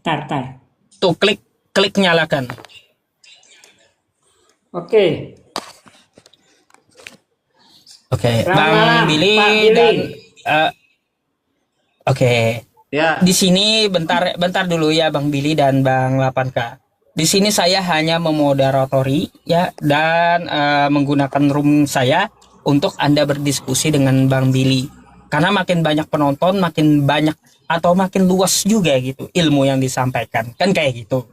tar. Tuh klik nyalakan. Oke. Oke, Selamat Bang malam, Billy Pak Billy. dan oke. Ya, Di sini bentar dulu ya Bang Billy dan Bang 8K. Di sini saya hanya memoderatori ya dan menggunakan room saya untuk Anda berdiskusi dengan Bang Billy. Karena makin banyak penonton, makin banyak atau makin luas juga gitu ilmu yang disampaikan. Kan kayak gitu.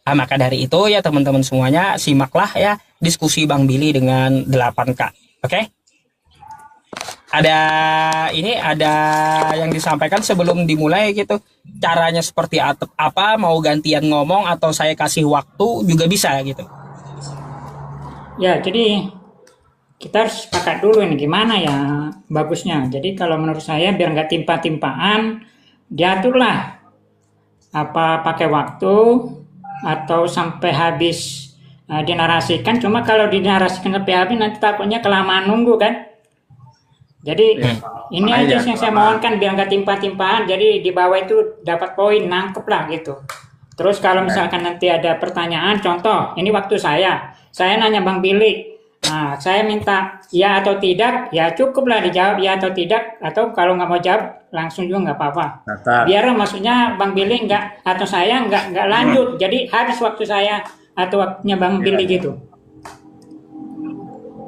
Nah, maka dari itu ya teman-teman semuanya simaklah ya diskusi Bang Billy dengan 8K. Oke? Ada yang disampaikan sebelum dimulai gitu, caranya seperti apa, mau gantian ngomong atau saya kasih waktu juga bisa gitu. Ya, jadi kita harus sepakat dulu ini gimana ya bagusnya. Jadi kalau menurut saya biar nggak timpa-timpaan, diaturlah apa pakai waktu atau sampai habis dinarasikan. Cuma kalau dinarasikan sampai habis nanti takutnya kelamaan nunggu kan. Jadi ini aja yang saya mohonkan biar nggak timpa-timpaan. Jadi di bawah itu dapat poin, nangkep lah gitu. Terus kalau misalkan nanti ada pertanyaan, contoh ini waktu saya nanya Bang Billy, nah saya minta ya atau tidak, ya cukup lah dijawab ya atau tidak, atau kalau nggak mau jawab langsung juga nggak apa-apa. Biar maksudnya Bang Billy nggak atau saya nggak lanjut, jadi habis waktu saya atau waktunya Bang Billy gitu.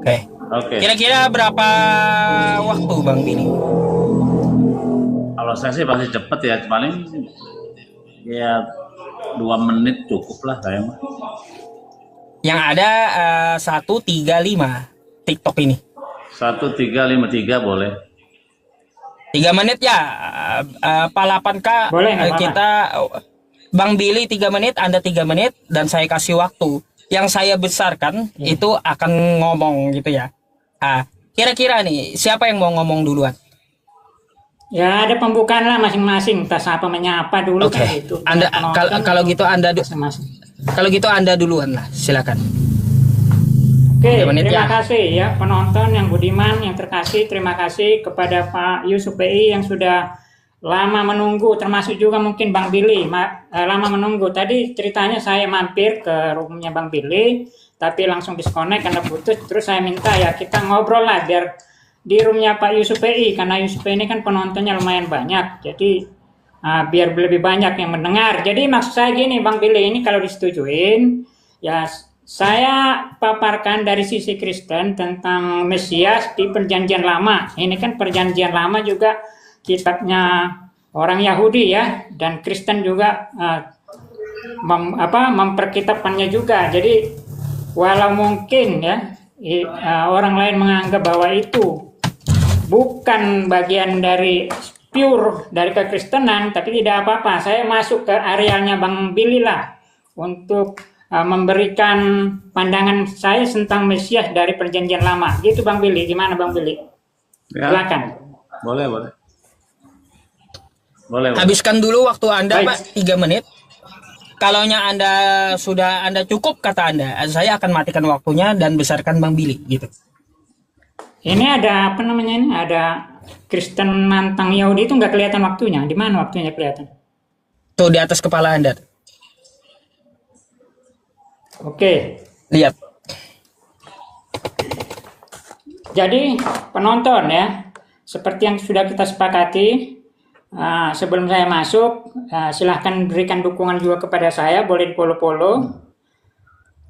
Oke. Kira-kira berapa waktu Bang Billy? kalau saya sih pasti cepet ya, paling ya 2 menit cukup lah saya mah. Yang ada 135 TikTok ini. 1353 boleh. 3 menit ya, Pak 8K. Boleh, nggak apa-apa. Kita Bang Billy 3 menit, Anda 3 menit, dan saya kasih waktu. Yang saya besarkan itu akan ngomong gitu ya. Kira-kira nih siapa yang mau ngomong duluan? Ya ada pembukaan lah masing-masing, entah siapa menyapa dulu Oke. kan gitu. Anda kalau gitu Anda masing-masing. kalau gitu Anda duluan lah, silakan. Oke, 3 menit terima ya. kasih ya penonton yang budiman, yang terkasih. Terima kasih kepada Pak Yusuf PI yang sudah lama menunggu, termasuk juga mungkin Bang Billy lama menunggu. Tadi ceritanya saya mampir ke rumahnya Bang Billy, tapi langsung disconnect karena putus. Terus saya minta ya kita ngobrol lah biar di roomnya Pak Yusuf PI, karena Yusuf PI ini kan penontonnya lumayan banyak. Jadi biar lebih banyak yang mendengar. Jadi maksud saya gini Bang Billy, ini kalau disetujuin ya saya paparkan dari sisi Kristen tentang Mesias di Perjanjian Lama. Ini kan Perjanjian Lama juga kitabnya orang Yahudi ya, dan Kristen juga memperkitabkannya juga. Jadi walau mungkin ya orang lain menganggap bahwa itu bukan bagian dari pure dari kekristenan, tapi tidak apa-apa. Saya masuk ke arealnya Bang Billy lah untuk memberikan pandangan saya tentang Mesias dari Perjanjian Lama. Gitu Bang Billy, gimana Bang Billy? Ya. Silakan. Boleh. Habiskan dulu waktu Anda, Baik. Pak, 3 menit. Kalaunya Anda cukup kata Anda, saya akan matikan waktunya dan besarkan Bang Billy gitu. Ini ada apa namanya ini? Ada Kristen nantang Yahudi itu nggak kelihatan waktunya. Di mana waktunya kelihatan? Tuh di atas kepala Anda. Oke. Lihat. Jadi penonton ya, seperti yang sudah kita sepakati, sebelum saya masuk, silahkan berikan dukungan juga kepada saya, boleh di follow.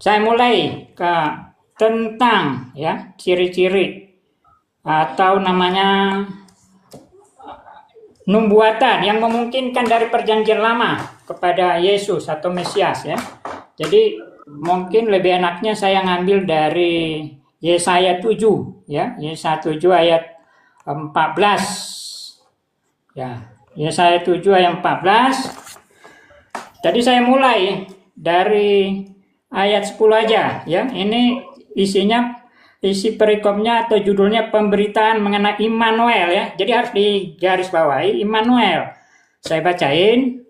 Saya mulai ke tentang ya ciri-ciri atau namanya numbuatan yang memungkinkan dari Perjanjian Lama kepada Yesus atau Mesias ya. Jadi mungkin lebih enaknya saya ngambil dari Yesaya 7 ya, Yesaya 7 ayat 14. Ya, Yesaya 7 ayat 14. Tadi saya mulai dari ayat 10 aja ya. Ini isi perikopnya atau judulnya pemberitaan mengenai Immanuel ya. Jadi harus digarisbawahi Immanuel. Saya bacain.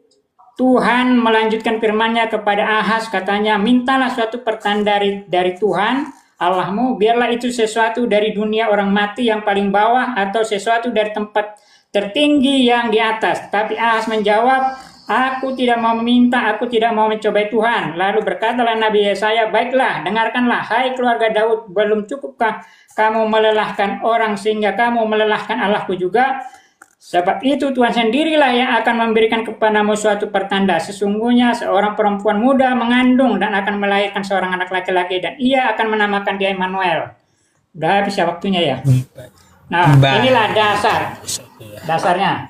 Tuhan melanjutkan firman-Nya kepada Ahaz, katanya, mintalah suatu pertanda dari Tuhan Allahmu, biarlah itu sesuatu dari dunia orang mati yang paling bawah atau sesuatu dari tempat tertinggi yang di atas. Tapi Ahaz menjawab, Aku tidak mau meminta, aku tidak mau mencobai Tuhan. Lalu berkatalah Nabi Yesaya, baiklah, dengarkanlah, hai keluarga Daud, belum cukupkah kamu melelahkan orang sehingga kamu melelahkan Allahku juga? Sebab itu Tuhan sendirilah yang akan memberikan kepadamu suatu pertanda. Sesungguhnya seorang perempuan muda mengandung dan akan melahirkan seorang anak laki-laki, dan ia akan menamakan dia Immanuel. Udah habis ya waktunya ya. Nah, inilah dasarnya.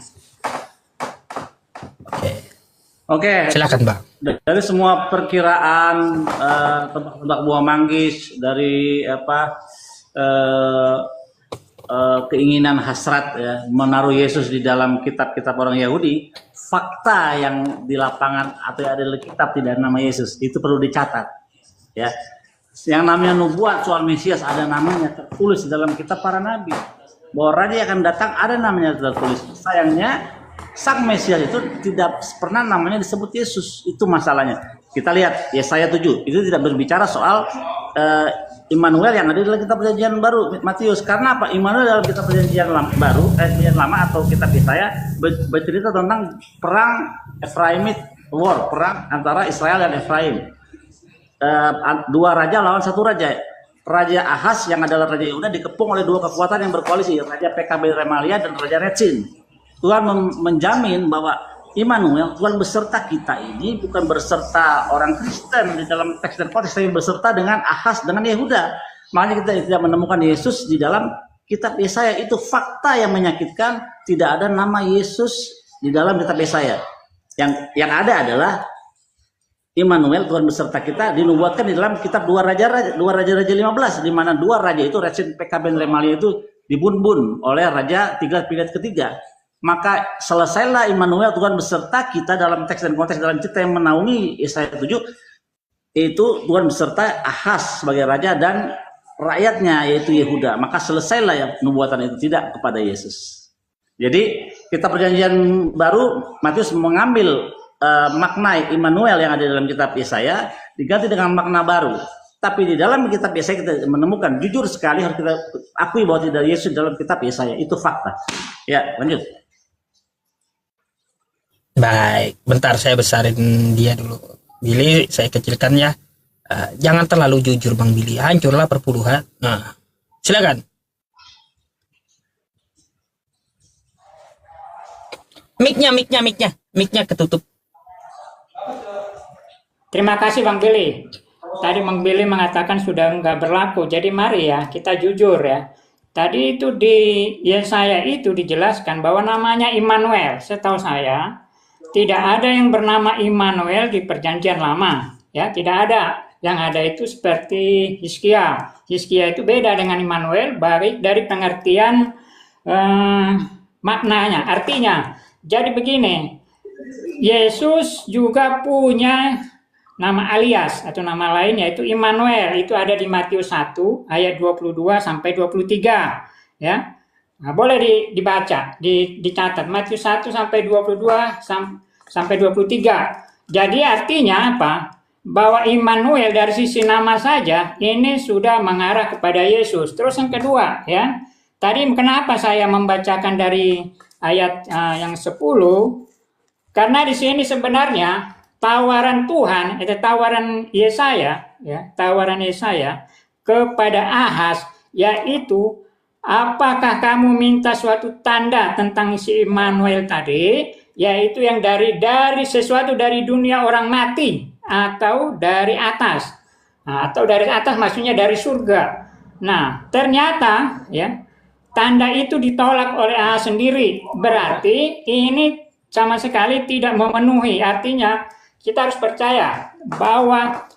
Oke. Silakan Bang. Dari semua perkiraan tebak-tebak buah manggis, dari keinginan hasrat ya, menaruh Yesus di dalam kitab-kitab orang Yahudi, fakta yang di lapangan atau yang ada di kitab tidak nama Yesus, itu perlu dicatat ya. Yang namanya nubuat soal Mesias ada namanya tertulis di dalam kitab para nabi, bahwa raja yang akan datang ada namanya tertulis. Sayangnya sang Mesias itu tidak pernah namanya disebut Yesus, itu masalahnya. Kita lihat Yesaya 7, itu tidak berbicara soal Immanuel yang ada dalam kitab perjanjian baru Matius. Karena apa? Immanuel dalam kitab perjanjian perjanjian lama atau kitab Yesaya bercerita tentang perang Ephraimite war, perang antara Israel dan Efraim. Dua raja lawan satu raja. Raja Ahaz yang adalah raja Yehuda dikepung oleh dua kekuatan yang berkoalisi, Raja PKB Remalia dan Raja Retsin. Tuhan menjamin bahwa Immanuel, Tuhan beserta kita ini bukan berserta orang Kristen di dalam teks dan konteks, tapi berserta dengan Ahaz, dengan Yehuda. Makanya kita tidak menemukan Yesus di dalam kitab Yesaya. Itu fakta yang menyakitkan, tidak ada nama Yesus di dalam kitab Yesaya. Yang ada adalah Immanuel, Tuhan beserta kita, dinubuatkan di dalam kitab dua raja 15, di mana dua raja itu, Retsin, PKB, dan Remalia itu dibun-bun oleh Raja Tiglat-Pileser ketiga. Maka selesailah Immanuel, Tuhan beserta kita dalam teks dan konteks dalam cerita yang menaungi Yesaya 7, itu Tuhan beserta Ahaz sebagai raja dan rakyatnya yaitu Yehuda. Maka selesailah ya nubuatan itu, tidak kepada Yesus. Jadi kita perjanjian baru, Matius mengambil makna Immanuel yang ada dalam kitab Yesaya diganti dengan makna baru. Tapi di dalam kitab Yesaya kita menemukan, jujur sekali harus kita akui bahwa tidak Yesus dalam kitab Yesaya, itu fakta. Ya, lanjut. Baik, bentar saya besarin dia dulu. Billy, saya kecilkan ya. Jangan terlalu jujur Bang Billy, hancurlah perpuluhan. Nah, silakan. Mic-nya ketutup. Terima kasih Bang Billy. Tadi Bang Billy mengatakan sudah nggak berlaku. Jadi mari ya kita jujur ya. Tadi itu di Yesaya itu dijelaskan bahwa namanya Immanuel. Setahu saya tidak ada yang bernama Immanuel di Perjanjian Lama. Ya, tidak ada. Yang ada itu seperti Hizkia. Hizkia itu beda dengan Immanuel, baik dari pengertian maknanya, artinya. Jadi begini, Yesus juga punya nama alias atau nama lain yaitu Immanuel. Itu ada di Matius 1 ayat 22 sampai 23 ya. Nah, boleh dibaca, dicatat Matius 1 sampai 22 sampai 23. Jadi artinya apa? Bahwa Immanuel dari sisi nama saja ini sudah mengarah kepada Yesus. Terus yang kedua ya. Tadi kenapa saya membacakan dari ayat yang 10? Karena di sini sebenarnya tawaran Tuhan, itu tawaran Yesaya, ya, tawaran Yesaya kepada Ahaz, yaitu apakah kamu minta suatu tanda tentang si Immanuel tadi, yaitu yang dari sesuatu dari dunia orang mati atau dari atas. Nah, atau dari atas maksudnya dari surga. Nah, ternyata ya tanda itu ditolak oleh Ahaz sendiri. Berarti ini sama sekali tidak memenuhi. Artinya kita harus percaya bahwa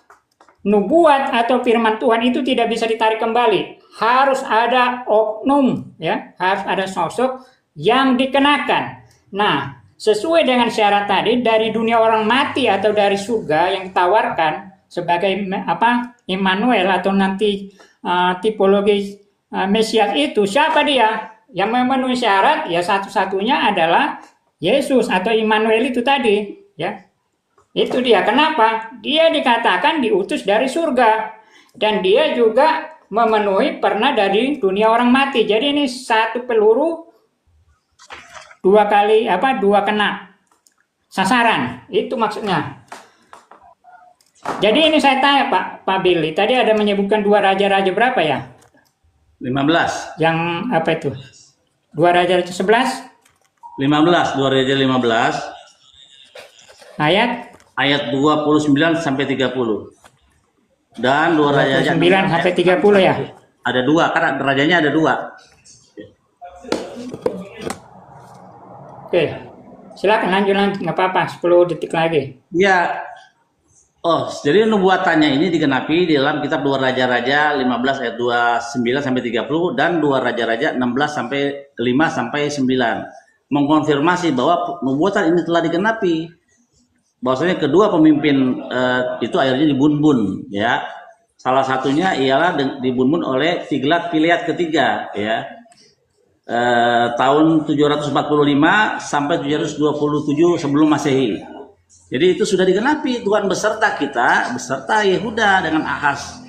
nubuat atau firman Tuhan itu tidak bisa ditarik kembali. Harus ada oknum, ya, harus ada sosok yang dikenakan. Nah, sesuai dengan syarat tadi, dari dunia orang mati atau dari surga yang ditawarkan sebagai Immanuel atau nanti tipologi Mesias itu, siapa dia? Yang memenuhi syarat ya satu-satunya adalah Yesus atau Immanuel itu tadi, ya. Itu dia. Kenapa? Dia dikatakan diutus dari surga dan dia juga memenuhi pernah dari dunia orang mati. Jadi ini satu peluru dua kena. sasaran. Itu maksudnya. Jadi ini saya tanya Pak Billy, tadi ada menyebutkan dua raja-raja berapa ya? 15. Yang apa itu? Dua raja-raja 11? 15, 2 Raja 15. Ayat 29 sampai 30. Dan 2 Raja 9 sampai 30 ya? Ada dua, karena rajanya ada dua. Oke, silakan lanjut, nggak apa-apa, 10 detik lagi. Ya, jadi nubuatannya ini digenapi di dalam kitab 2 Raja-Raja 15 ayat 29 sampai 30 dan 2 Raja-Raja 16 sampai 5 sampai 9. Mengkonfirmasi bahwa nubuatan ini telah digenapi. Bahwasanya kedua pemimpin itu akhirnya dibunbun, ya. Salah satunya ialah dibunbun oleh Tiglat-Pileser ketiga, ya. Tahun 745 sampai 727 sebelum Masehi. Jadi itu sudah digenapi, Tuhan beserta kita, beserta Yehuda dengan Ahaz.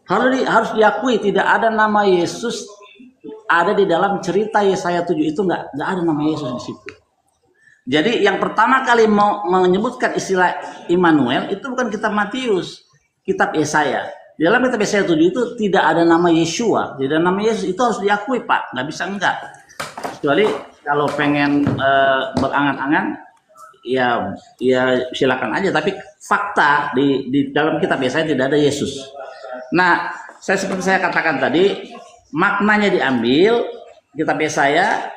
Harus diakui tidak ada nama Yesus ada di dalam cerita Yesaya 7 itu nggak ada nama Yesus di situ. Jadi yang pertama kali mau menyebutkan istilah Immanuel itu bukan kitab Matius, kitab Yesaya. Di dalam kitab Yesaya 7 itu tidak ada nama Yeshua, tidak ada nama Yesus, itu harus diakui Pak, nggak bisa enggak. Kecuali kalau pengen berangan-angan, ya silakan aja. Tapi fakta di dalam kitab Yesaya tidak ada Yesus. Nah, seperti saya katakan tadi, maknanya diambil kitab Yesaya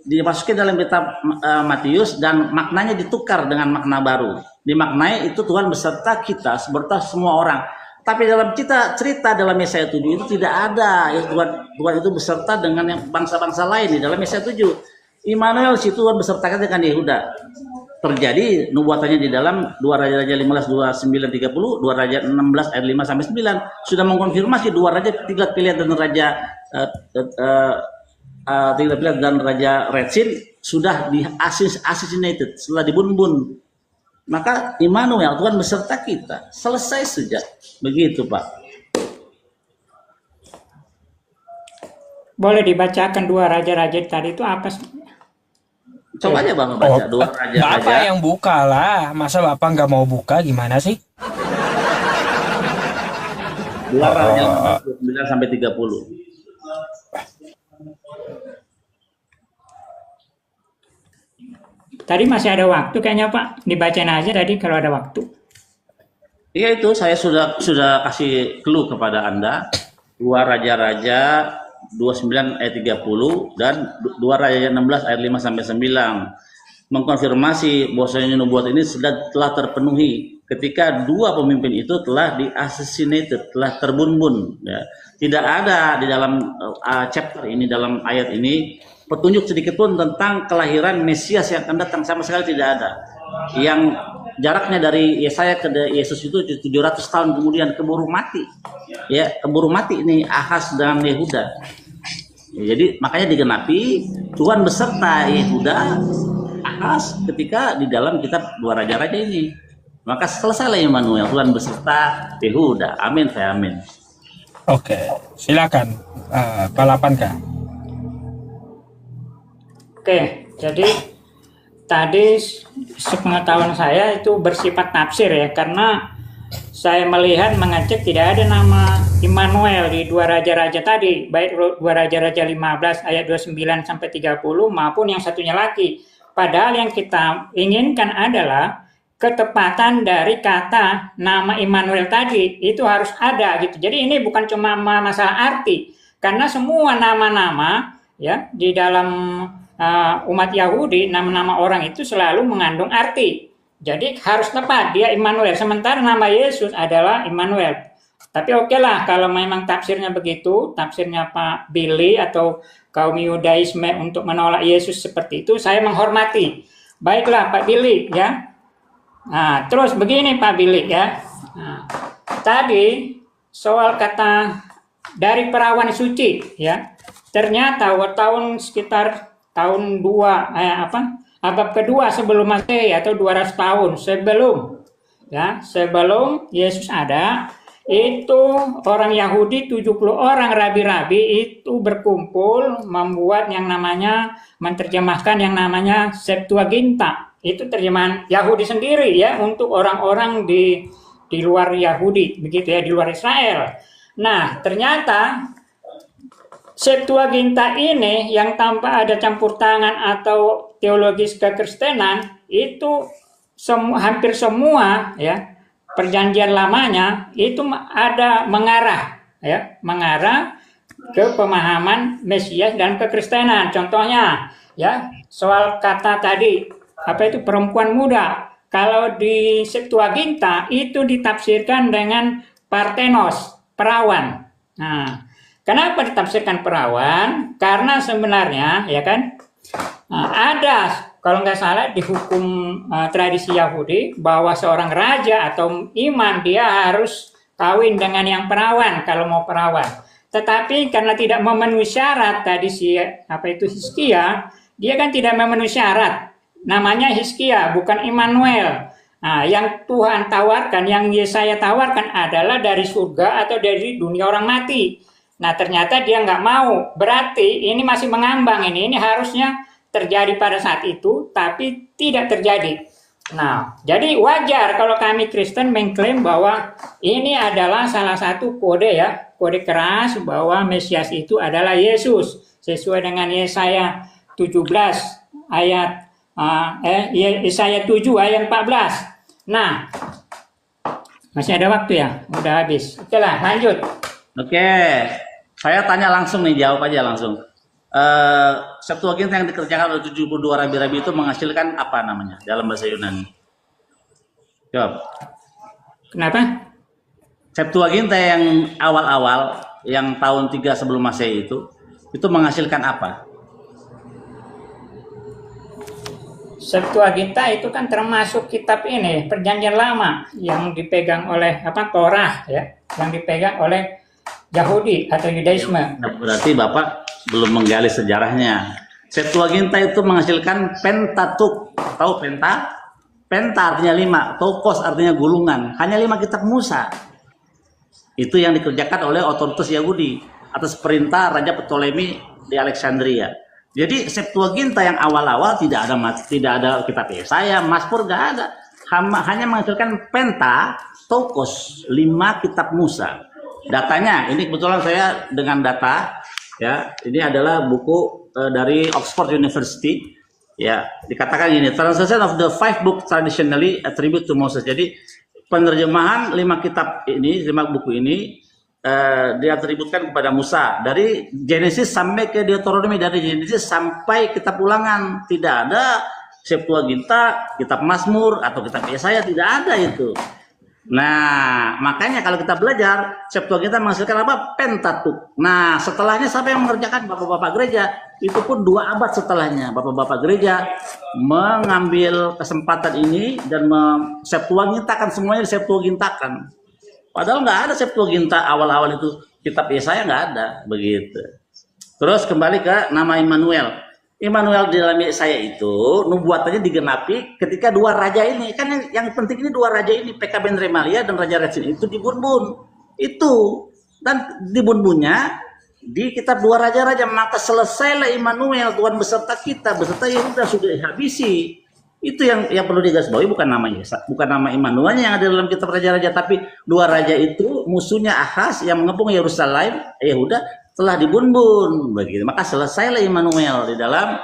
dimasukin dalam kitab Matius dan maknanya ditukar dengan makna baru. Dimaknai itu Tuhan beserta kita, beserta semua orang. Tapi dalam cerita dalam Yesaya 7 itu tidak ada ya, Tuhan itu beserta dengan yang bangsa-bangsa lain. Di dalam Yesaya 7 Immanuel situ Tuhan beserta dengan Yehuda. Terjadi nubuatannya di dalam 2 Raja-Raja 15 29 30, 2 Raja 16 ayat 5 sampai 9 sudah mengkonfirmasi dua raja Tiglat-Pileser dan raja Tiglat-Pileser dan raja Retsin sudah assassinated, setelah dibunbun. Maka Immanuel, Tuhan beserta kita, selesai sejak begitu Pak. Boleh dibacakan dua raja-raja tadi itu apa? Coba aja Bang baca dua raja-raja. Bapak yang buka lah, masa Bapak nggak mau buka gimana sih? 2 Raja 9 sampai 30. Tadi masih ada waktu kayaknya Pak, dibacain aja tadi kalau ada waktu. Iya itu saya sudah kasih clue kepada Anda. 2 Raja-Raja 29 ayat 30 dan 2 Raja 16 ayat 5 sampai 9 mengkonfirmasi bahwasanya nubuat ini telah terpenuhi ketika dua pemimpin itu telah di-assassinated, telah terbunbun ya. Tidak ada di dalam chapter ini, dalam ayat ini petunjuk sedikit pun tentang kelahiran Mesias yang akan datang, sama sekali tidak ada. Yang jaraknya dari Yesaya ke Yesus itu 700 tahun kemudian keburu mati. Ya, keburu mati ini Ahaz dan Yehuda. Ya, jadi makanya digenapi Tuhan beserta Yehuda, Ahaz ketika di dalam kitab 2 Raja-Raja ini. Maka selesailah Immanuel, Tuhan beserta Yehuda. Amin, saya amin. Oke, silakan Pak 8K. Oke, jadi tadi sepengetahuan saya itu bersifat tafsir ya, karena saya melihat mengecek tidak ada nama Immanuel di 2 Raja-Raja tadi, baik 2 Raja-Raja 15 ayat 29 sampai 30 maupun yang satunya lagi. Padahal yang kita inginkan adalah ketepatan dari kata nama Immanuel tadi, itu harus ada gitu. Jadi ini bukan cuma masalah arti, karena semua nama-nama ya di dalam umat Yahudi, nama-nama orang itu selalu mengandung arti. Jadi harus tepat, dia Immanuel. Sementara nama Yesus adalah Immanuel. Tapi oke lah, kalau memang tafsirnya begitu, tafsirnya Pak Billy atau kaum Yudaisme untuk menolak Yesus seperti itu, saya menghormati. Baiklah Pak Billy ya. Nah, terus begini Pak Billy ya. Nah, tadi soal kata dari perawan suci ya. Ternyata tahun sekitar tahun 2 abad kedua sebelum Masehi atau 200 tahun sebelum Yesus ada, itu orang Yahudi 70 orang rabi-rabi itu berkumpul membuat yang namanya menerjemahkan yang namanya Septuaginta Itu terjemahan Yahudi sendiri ya, untuk orang-orang di luar Yahudi, begitu ya, di luar Israel. Nah, ternyata Septuaginta ini yang tanpa ada campur tangan atau teologis kekristenan itu hampir semua ya perjanjian lamanya itu ada mengarah ke pemahaman Mesias dan kekristenan. Contohnya ya soal kata tadi apa itu perempuan muda. Kalau di Septuaginta itu ditafsirkan dengan partenos, perawan. Nah, kenapa ditafsirkan perawan? Karena sebenarnya ya kan ada kalau nggak salah di hukum tradisi Yahudi bahwa seorang raja atau imam dia harus kawin dengan yang perawan kalau mau perawan. Tetapi karena tidak memenuhi syarat tadi Hizkia, dia kan tidak memenuhi syarat. Namanya Hizkia bukan Immanuel. Nah, yang Tuhan tawarkan, yang Yesaya tawarkan adalah dari surga atau dari dunia orang mati. Nah, ternyata dia nggak mau. Berarti ini masih mengambang ini harusnya terjadi pada saat itu, tapi tidak terjadi. Nah, jadi wajar kalau kami Kristen mengklaim bahwa ini adalah salah satu kode keras bahwa Mesias itu adalah Yesus, sesuai dengan Yesaya 17 ayat Yesaya 7 ayat 14. Nah, masih ada waktu ya? Udah habis. Oke lah, lanjut. Oke, saya tanya langsung nih, jawab aja langsung. Septuaginta yang dikerjakan oleh 72 rabi-rabi itu menghasilkan apa namanya dalam bahasa Yunani? Jawab. Kenapa? Septuaginta yang awal-awal, yang tahun 3 sebelum Masehi itu menghasilkan apa? Septuaginta itu kan termasuk kitab ini Perjanjian Lama yang dipegang oleh Torah ya, yang dipegang oleh Yahudi atau Yudaisme. Nah, berarti Bapak belum menggali sejarahnya. Septuaginta itu menghasilkan Pentateuch. Tahu penta? Penta artinya 5, tokos artinya gulungan. Hanya 5 kitab Musa. Itu yang dikerjakan oleh otoritas Yahudi atas perintah Raja Ptolemy di Alexandria. Jadi Septuaginta yang awal-awal tidak ada kitab Yesaya, Mazmur, nggak ada. Hanya menghasilkan Pentateuch, 5 kitab Musa. Datanya ini kebetulan saya dengan data ya. Ini adalah buku dari Oxford University. Ya, dikatakan ini translation of the 5 book traditionally attributed to Moses. Jadi penerjemahan 5 kitab ini, 5 buku ini diatributkan kepada Musa dari Genesis sampai ke Deuteronomi, dari Genesis sampai kitab Ulangan. Tidak ada Septuaginta, kitab Mazmur atau kitab Yesaya, tidak ada itu. Nah, makanya kalau kita belajar Septuaginta menghasilkan apa? Pentateuch. Nah, setelahnya siapa yang mengerjakan? Bapak-bapak gereja. Itu pun 2 abad setelahnya Bapak-bapak gereja mengambil kesempatan ini dan Septuagintakan semuanya, Septuagintakan. Padahal nggak ada Septuaginta awal-awal itu, kitab Yesaya nggak ada, begitu. Terus kembali ke nama Immanuel. Immanuel di dalam Yesaya itu nubuatannya digenapi ketika 2 raja ini. Kan yang penting ini 2 raja ini, PK Ben Remalia dan Raja Rezin itu dibun-bun. Itu. Dan dibun-bunnya di kitab 2 raja-raja, maka selesailah Immanuel, Tuhan beserta kita, beserta Yehuda sudah habisi. Itu yang perlu digarisbawahi, bukan nama Yesus, bukan nama Immanuelnya yang ada dalam kitab raja-raja, tapi 2 raja itu musuhnya Ahaz yang mengepung Yerusalem, Yehuda telah dibun-bun begitu. Maka selesailah Immanuel di dalam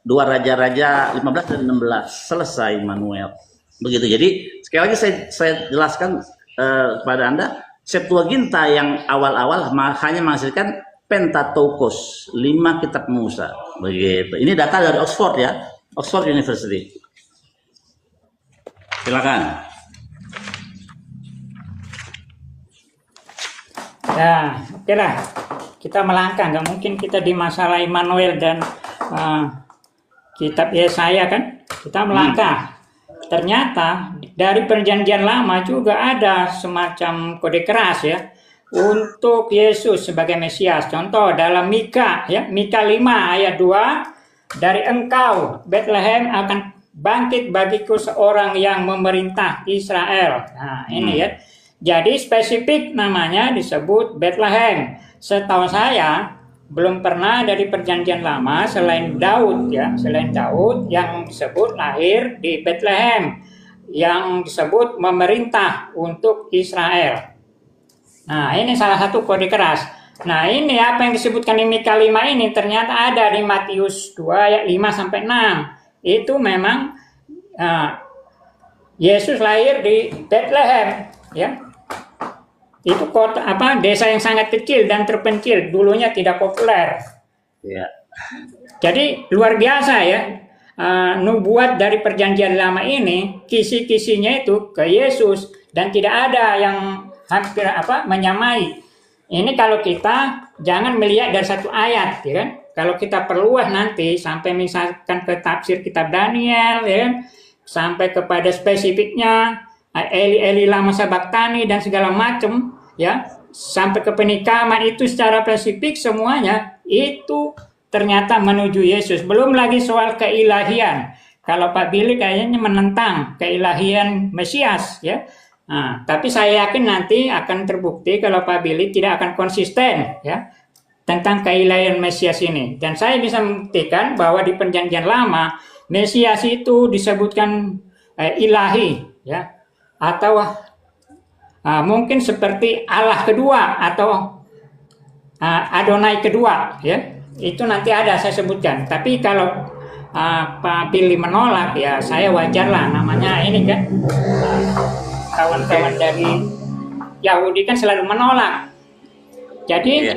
2 raja-raja 15 dan 16. Selesai Immanuel. Begitu. Jadi sekali lagi saya jelaskan kepada Anda, Septuaginta yang awal-awal hanya menghasilkan Pentateuch, 5 kitab Musa. Begitu. Ini data dari Oxford ya, Oxford University. Silakan. Ya, oke lah. Kita melangkah, nggak mungkin kita di masalah Immanuel dan kitab Yesaya kan. Kita melangkah. Ternyata dari Perjanjian Lama juga ada semacam kode keras ya untuk Yesus sebagai Mesias. Contoh dalam Mika ya, Mika 5 ayat 2, dari engkau Bethlehem akan bangkit bagiku seorang yang memerintah Israel. Nah, ini ya. Jadi spesifik namanya disebut Bethlehem. Setahu saya belum pernah dari perjanjian lama selain Daud ya, selain Daud yang disebut lahir di Bethlehem, yang disebut memerintah untuk Israel. Nah, ini salah satu kode keras. Nah, ini apa yang disebutkan di Mika 5 ini ternyata ada di Matius 2 ayat 5 sampai 6. Itu memang Yesus lahir di Bethlehem ya. Itu kota desa yang sangat kecil dan terpencil, dulunya tidak populer. Ya. Jadi luar biasa ya, nubuat dari perjanjian lama ini kisi-kisinya itu ke Yesus dan tidak ada yang hampir menyamai. Ini kalau kita jangan melihat dari satu ayat, ya kan? Kalau kita perluas nanti sampai misalkan ke tafsir kitab Daniel, ya kan? Sampai kepada spesifiknya Eli lama sabaktani dan segala macam, ya, sampai ke penikaman itu secara spesifik semuanya itu ternyata menuju Yesus. Belum lagi soal keilahian. Kalau Pak Billy kayaknya menentang keilahian Mesias, ya. Nah, tapi saya yakin nanti akan terbukti kalau Pak Billy tidak akan konsisten, ya, tentang keilahian Mesias ini. Dan saya bisa membuktikan bahwa di perjanjian lama Mesias itu disebutkan ilahi, ya. Atau mungkin seperti Allah kedua atau Adonai kedua, ya, itu nanti ada saya sebutkan. Tapi kalau Pak Billy menolak, ya saya wajar lah, namanya ini kan kawan-kawan dari Yahudi kan selalu menolak. Jadi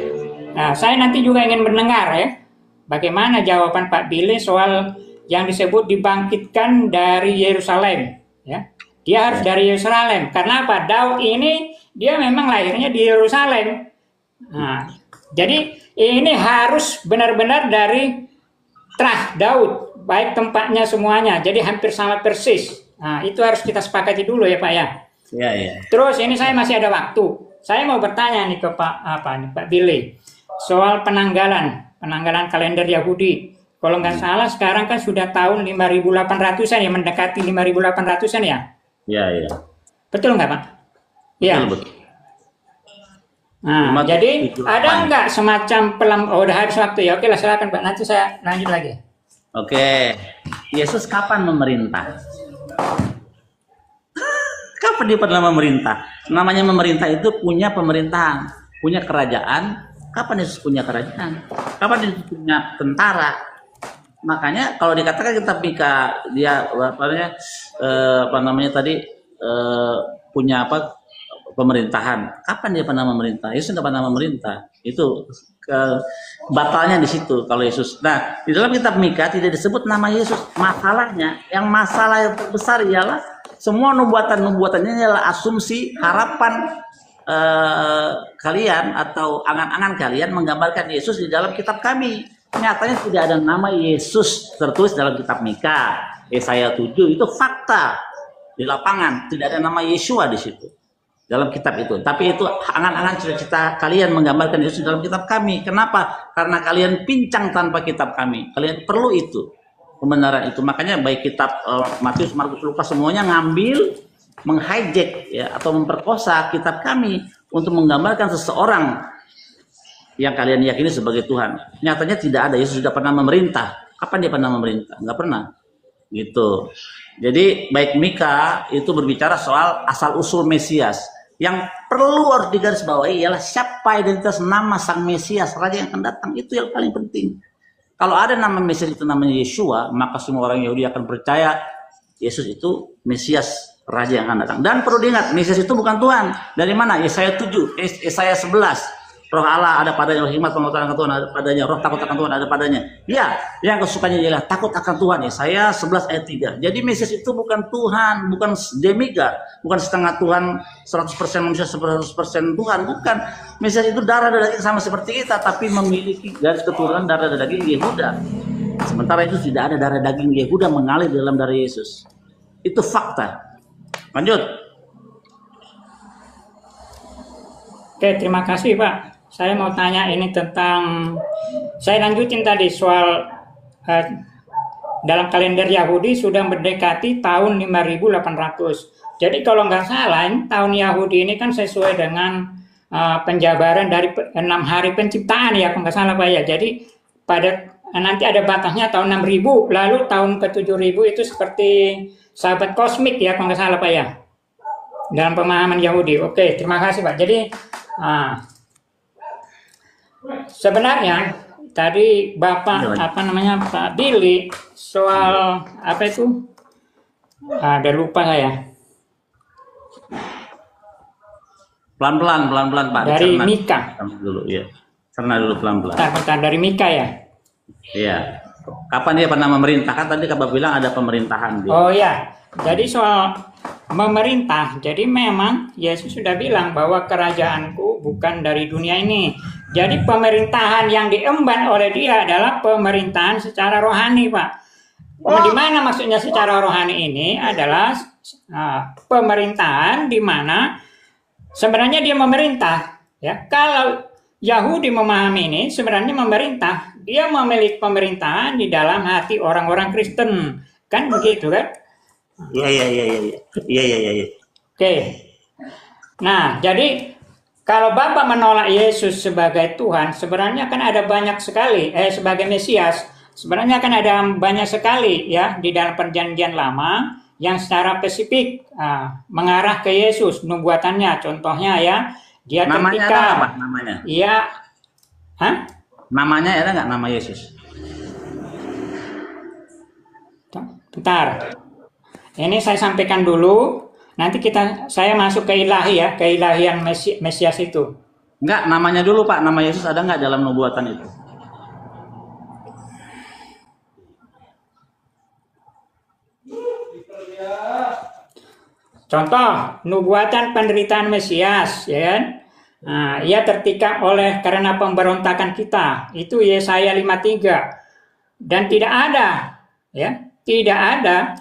saya nanti juga ingin mendengar ya bagaimana jawaban Pak Billy soal yang disebut dibangkitkan dari Yerusalem, ya. Dia harus dari Yerusalem. Karena apa? Daud ini dia memang lahirnya di Yerusalem. Nah, jadi ini harus benar-benar dari Trah Daud, baik tempatnya semuanya. Jadi hampir sama persis. Nah, itu harus kita sepakati dulu ya Pak ya. Iya, iya. Terus ini saya masih ada waktu. Saya mau bertanya nih ke Pak Billy soal penanggalan kalender Yahudi. Kalau nggak salah sekarang kan sudah tahun 5.800-an ya, mendekati 5.800-an ya. Iya, iya. Betul nggak Pak? Iya. Betul. Nah, jadi ada nggak semacam udah habis waktu ya? Oke lah, silakan Pak. Nanti saya lanjut lagi. Oke. Yesus kapan memerintah? Kapan dia pernah memerintah? Namanya memerintah itu punya pemerintahan, punya kerajaan. Kapan Yesus punya kerajaan? Kapan Yesus punya tentara? Makanya kalau dikatakan kitab Mika dia punya pemerintahan. Kapan dia pernah memerintah? Yesus tidak pernah memerintah. Itu batalnya di situ kalau Yesus. Nah, di dalam kitab Mika tidak disebut nama Yesus. Masalahnya, masalah yang terbesar ialah semua nubuatannya adalah asumsi, harapan kalian atau angan-angan kalian menggambarkan Yesus di dalam kitab kami. Nyatanya tidak ada nama Yesus tertulis dalam kitab Mika. Yesaya 7 itu fakta di lapangan, tidak ada nama Yeshua di situ dalam kitab itu. Tapi itu angan-angan cita-cita kalian menggambarkan Yesus dalam kitab kami. Kenapa? Karena kalian pincang tanpa kitab kami. Kalian perlu itu, kebenaran itu. Makanya baik kitab Matius, Markus, Lukas semuanya ngambil, menghijack ya atau memperkosa kitab kami untuk menggambarkan seseorang yang kalian yakini sebagai Tuhan. Nyatanya tidak ada. Yesus sudah pernah memerintah. Kapan dia pernah memerintah? Enggak pernah. Gitu. Jadi baik Mika itu berbicara soal asal usul Mesias. Yang perlu harus digarisbawahi ialah siapa identitas nama sang Mesias, raja yang akan datang. Itu yang paling penting. Kalau ada nama Mesias itu namanya Yeshua, maka semua orang Yahudi akan percaya Yesus itu Mesias, raja yang akan datang. Dan perlu diingat, Mesias itu bukan Tuhan. Dari mana? Yesaya 7, Yesaya 11. Roh Allah ada padanya, roh hikmat pengetahuan akan Tuhan ada padanya, roh takut akan Tuhan ada padanya. Ya, yang kesukaannya ialah takut akan Tuhan. Yesaya 11 ayat 3. Jadi Mesias itu bukan Tuhan, bukan demigod, bukan setengah Tuhan, 100% manusia, 100% Tuhan, bukan. Mesias itu darah dan daging sama seperti kita, tapi memiliki garis keturunan darah dan daging Yehuda. Sementara itu tidak ada darah daging Yehuda mengalir dalam darah Yesus. Itu fakta. Lanjut. Oke, terima kasih Pak. Saya mau tanya ini tentang, saya lanjutin tadi soal dalam kalender Yahudi sudah mendekati tahun 5.800. Jadi kalau nggak salah, tahun Yahudi ini kan sesuai dengan penjabaran dari 6 hari penciptaan ya, kalau nggak salah Pak ya. Jadi pada nanti ada batasnya tahun 6000, lalu tahun ke-7000 itu seperti sahabat kosmik ya, kalau nggak salah Pak ya, dalam pemahaman Yahudi. Oke, terima kasih Pak. Jadi sebenarnya tadi Bapak Pak Billy soal apa itu, ada lupa saya. Pelan-pelan Pak. Dari Dicerna Mika. dulu ya. Cerna dulu pelan-pelan. Bentar, dari Mika ya. Iya. Kapan dia pernah memerintah? Kan tadi Bapak bilang ada pemerintahan dia. Oh ya. Jadi soal memerintah. Jadi memang Yesus sudah bilang bahwa kerajaanku bukan dari dunia ini. Jadi pemerintahan yang diemban oleh dia adalah pemerintahan secara rohani, Pak. Di mana maksudnya secara rohani ini adalah pemerintahan di mana sebenarnya dia memerintah, ya. Kalau Yahudi memahami ini, sebenarnya memerintah, dia memiliki pemerintahan di dalam hati orang-orang Kristen, kan begitu kan? Iya. Oke. Nah, jadi kalau Bapak menolak Yesus sebagai Tuhan, sebenarnya kan ada banyak sekali, sebagai Mesias, sebenarnya kan ada banyak sekali ya di dalam Perjanjian Lama yang secara spesifik mengarah ke Yesus nubuatannya. Contohnya ya, dia namanya ketika ada Pak namanya? Iya. Namanya ada nggak nama Yesus? Bentar. Ini saya sampaikan dulu. Nanti saya masuk ke ilahi ya, ke ilahian Mesias itu. Enggak, namanya dulu Pak. Nama Yesus ada nggak dalam nubuatan itu? Contoh, nubuatan penderitaan Mesias, ya kan? Nah, ia tertikam karena pemberontakan kita. Itu Yesaya 53. Dan tidak ada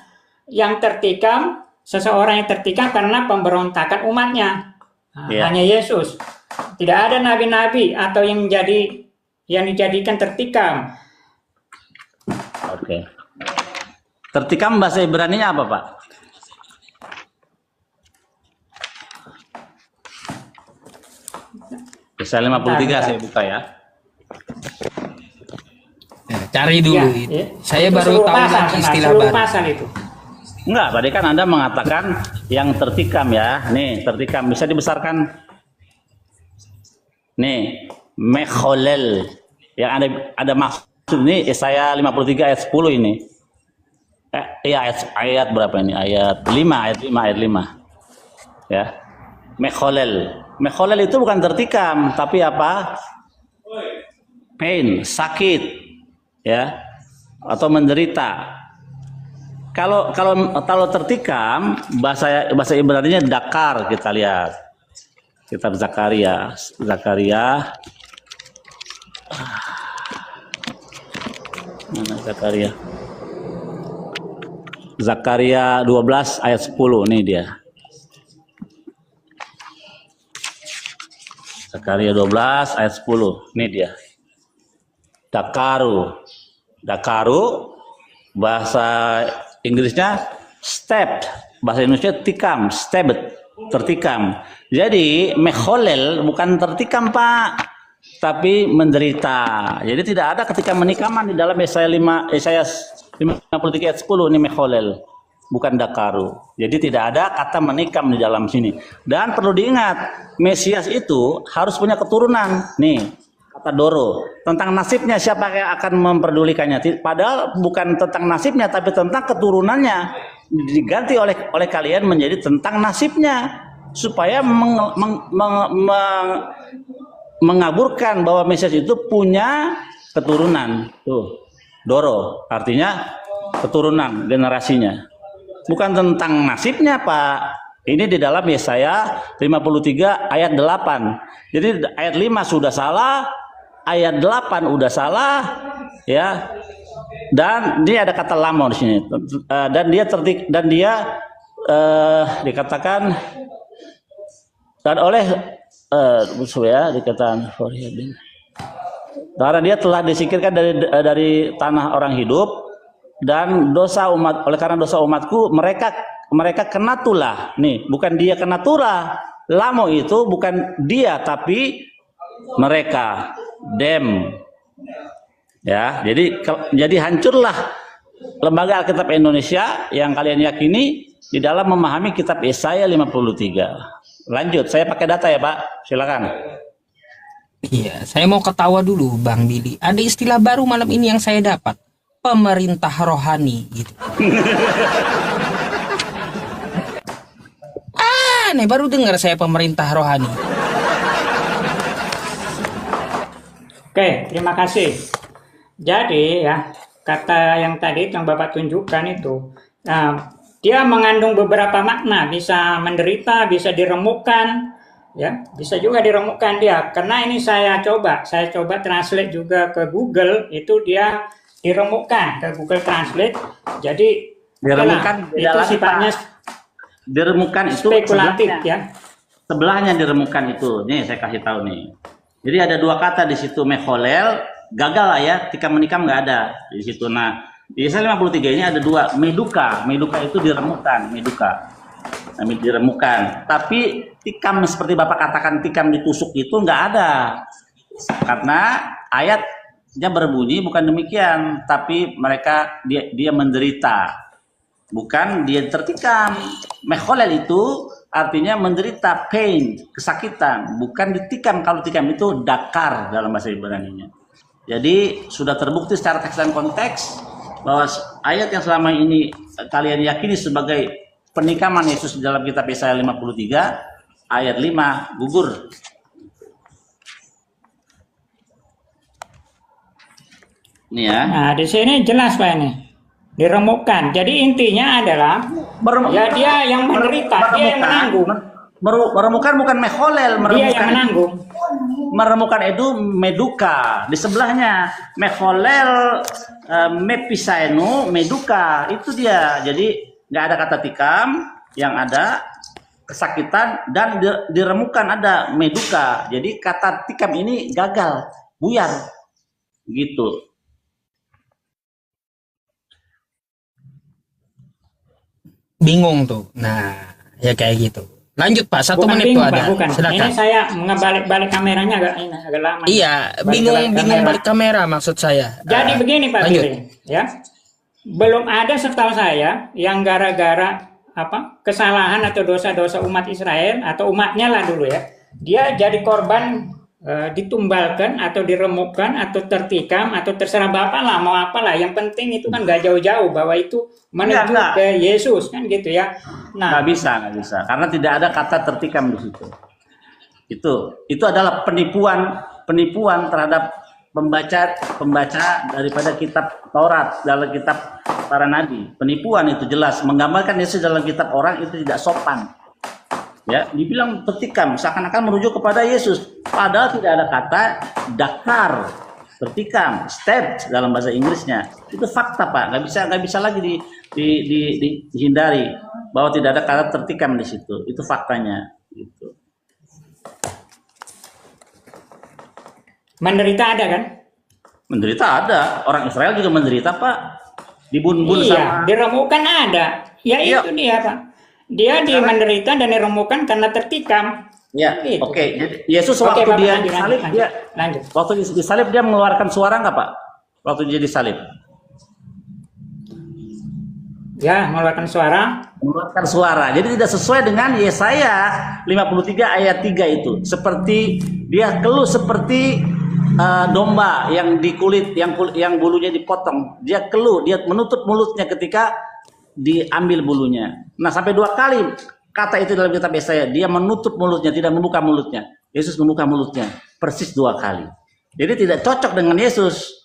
yang tertikam, seseorang yang tertikam karena pemberontakan umatnya. Hanya Yesus. Tidak ada nabi-nabi atau yang dijadikan tertikam. Oke. Tertikam bahasa Ibrani-nya apa, Pak? Yesaya 53 saya buka ya. Cari dulu itu. Saya baru tahu lagi istilah baru. Pasal itu. Enggak, tadi kan Anda mengatakan yang tertikam ya. Nih, tertikam bisa dibesarkan. Nih, mekholel. Yang ada maksud ini Yesaya 53 ayat 10 ini. Ayat berapa ini? Ayat 5. Ya. Mekholel. Mekholel itu bukan tertikam, tapi apa? Pain, sakit. Ya. Atau menderita. Kalau tertikam, bahasa Ibrani-nya dakar, kita lihat. Kitab Zakaria. Mana Zakaria? Zakaria 12 ayat 10 nih dia. Zakaria 12 ayat 10. Ini dia. Dakaru bahasa Inggrisnya stabbed, bahasa Indonesia tikam, stabbed, tertikam. Jadi mekholel bukan tertikam Pak, tapi menderita. Jadi tidak ada ketika menikaman di dalam Yesaya 53 ayat 10 ini mekholel, bukan dakaru. Jadi tidak ada kata menikam di dalam sini. Dan perlu diingat, Mesias itu harus punya keturunan. Nih, kata Doro, tentang nasibnya siapa yang akan memperdulikannya. Padahal bukan tentang nasibnya, tapi tentang keturunannya. Diganti oleh kalian menjadi tentang nasibnya, supaya mengaburkan bahwa Mesias itu punya keturunan. Tuh, Doro, artinya keturunan generasinya. Bukan tentang nasibnya, Pak. Ini di dalam Yesaya 53 ayat 8. Jadi ayat 5 sudah salah, ayat 8 udah salah, ya. Dan dia ada kata lama di sini. Dan dia dikatakan dan oleh ya dikatakan karena dia telah disingkirkan dari tanah orang hidup dan oleh karena dosa umatku mereka kena tulah. Nih, bukan dia kena tulah, Lamo itu bukan dia tapi mereka, them. Ya, jadi hancurlah lembaga Alkitab Indonesia yang kalian yakini di dalam memahami kitab Yesaya 53. Lanjut, saya pakai data ya Pak, silakan. Iya, saya mau ketawa dulu Bang Billy. Ada istilah baru malam ini yang saya dapat, pemerintah rohani gitu. Nih baru dengar saya pemerintah rohani. Oke, terima kasih. Jadi ya, kata yang tadi yang Bapak tunjukkan itu, dia mengandung beberapa makna, bisa menderita, bisa diremukkan, ya, bisa juga diremukkan dia. Karena ini saya coba translate juga ke Google, itu dia diremukkan ke Google Translate. Jadi Diremukkan itu sifatnya diremukkan itu spekulatif ya. Sebelahnya diremukkan itu. Nih saya kasih tahu nih. Jadi ada dua kata di situ, mekholel, gagal lah ya, tikam menikam nggak ada di situ. Nah, di Yesaya 53 ini ada dua, meduka. Meduka itu diremukkan, meduka. Nah, diremukkan. Tapi tikam seperti Bapak katakan tikam ditusuk itu nggak ada. Karena ayatnya berbunyi bukan demikian, tapi dia menderita. Bukan dia tertikam. Mekholel itu artinya menderita, pain, kesakitan. Bukan ditikam. Kalau tikam itu dakar dalam bahasa Ibrani-nya. Jadi sudah terbukti secara teks dan konteks bahwa ayat yang selama ini kalian yakini sebagai penikaman Yesus di dalam kitab Yesaya 53 ayat 5 gugur. Ini ya. Nah, di sini jelas Pak ini. Diremukkan. Jadi intinya adalah ya dia yang menderita, dia yang menanggung. Meremukkan bukan mekholel, Dia yang menanggung. Meremukkan itu meduka. Di sebelahnya mekholel, mepisaenu, meduka. Itu dia. Jadi nggak ada kata tikam, yang ada kesakitan dan diremukkan ada meduka. Jadi kata tikam ini gagal, buyar. Gitu. Bingung tuh. Nah, ya kayak gitu. Lanjut Pak, 1 Bukan menit bingung, tuh ada. Pak, bukan. Silakan. Ini saya ngebalik kameranya agak lama. Iya, bingung kamera. balik kamera maksud saya. Jadi begini Pak lanjut. Billy, ya. Belum ada setahu saya yang gara-gara kesalahan atau dosa-dosa umat Israel atau umatnya lah dulu ya. Dia jadi korban ditumbalkan atau diremukkan atau tertikam atau terserah Bapak lah mau apalah. Yang penting itu kan gak jauh-jauh bahwa itu menuju ke Yesus kan gitu ya. Nah, nggak bisa karena tidak ada kata tertikam di situ. Itu adalah penipuan terhadap pembaca daripada kitab Taurat, dalam kitab para nabi. Penipuan itu jelas menggambarkan Yesus dalam kitab orang itu tidak sopan. Ya, dibilang tertikam seakan-akan merujuk kepada Yesus, padahal tidak ada kata dakar, tertikam, stabbed dalam bahasa Inggrisnya. Itu fakta Pak, nggak bisa lagi dihindari bahwa tidak ada kata tertikam di situ. Itu faktanya. Gitu. menderita ada kan? Menderita ada, orang Israel juga menderita Pak, dibunuh Iya, diremukkan ada. Ya Iya. itu dia Pak. Dia menderita dan diremukkan karena tertikam. Ya, Gitu. oke. Jadi Yesus Oke, waktu Bapak, dia lanjut. disalib, waktu disalib dia mengeluarkan suara nggak Pak? Waktu dia disalib? Ya, mengeluarkan suara. Mengeluarkan suara. Jadi tidak sesuai dengan Yesaya 53 ayat 3 itu. Seperti dia keluh seperti domba yang di kulit yang bulunya dipotong. Dia keluh, dia menutup mulutnya ketika diambil bulunya. Nah, sampai 2 kali kata itu dalam kitab Yesaya, dia menutup mulutnya, tidak membuka mulutnya. Yesus membuka mulutnya persis 2 kali. Jadi tidak cocok dengan Yesus.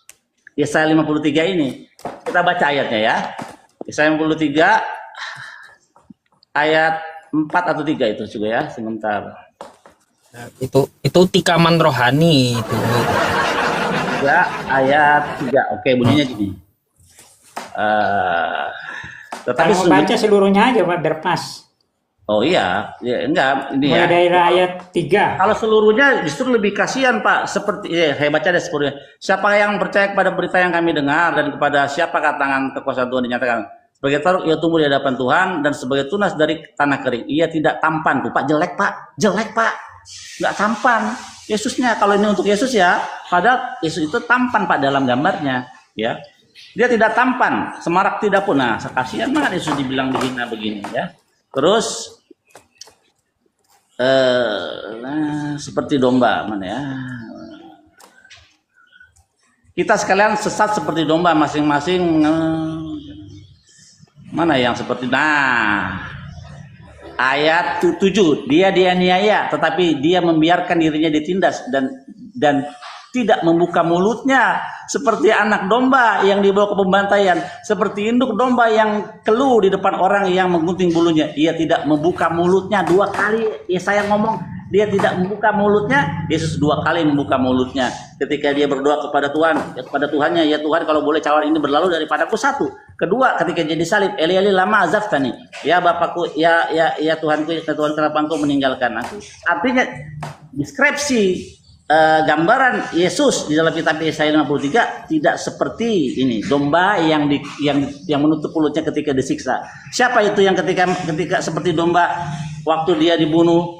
Yesaya 53 ini. Kita baca ayatnya ya. Yesaya 53 ayat 4 atau 3 itu juga ya, sebentar. Nah, itu tikaman rohani itu. Ya, ayat 3. Oke, bunyinya gini. Tetapi Kalau mau baca seluruhnya aja Pak, biar pas. Oh iya, ya enggak ini Mulai ya. dari ayat 3. Kalau seluruhnya justru lebih kasihan Pak. Seperti saya baca deh seluruhnya. Siapa yang percaya kepada berita yang kami dengar dan kepada siapa tangan kekuasaan Tuhan dinyatakan. Sebagai Tauruk ia tumbuh di hadapan Tuhan dan sebagai tunas dari tanah kering. Ia tidak tampan tuh Pak, jelek Pak, nggak tampan. Yesusnya kalau ini untuk Yesus ya, padahal Yesus itu tampan Pak dalam gambarnya, ya. Dia tidak tampan, semarak tidak pun. Nah, kasihan banget Yesus dibilang dihina begini ya. Terus seperti domba mana ya? Kita sekalian sesat seperti domba masing-masing. Mana yang seperti ayat 7, dia dianiaya tetapi dia membiarkan dirinya ditindas dan tidak membuka mulutnya seperti anak domba yang dibawa ke pembantaian, seperti induk domba yang keluh di depan orang yang menggunting bulunya. Ia tidak membuka mulutnya. 2 kali Yesaya ngomong dia tidak membuka mulutnya. Yesus 2 kali membuka mulutnya ketika dia berdoa kepada Tuhan, kepada Tuhannya, ya Tuhan kalau boleh cawan ini berlalu daripadaku. 1. Kedua, ketika jadi salib, Eli Eli lama azabtani, ya Bapakku, ya Tuhanku, ya Tuhan kenapa engkau meninggalkan aku. Artinya deskripsi gambaran Yesus di dalam kitab Yesaya 53 tidak seperti ini, domba yang menutup mulutnya ketika disiksa. Siapa itu yang ketika seperti domba waktu dia dibun,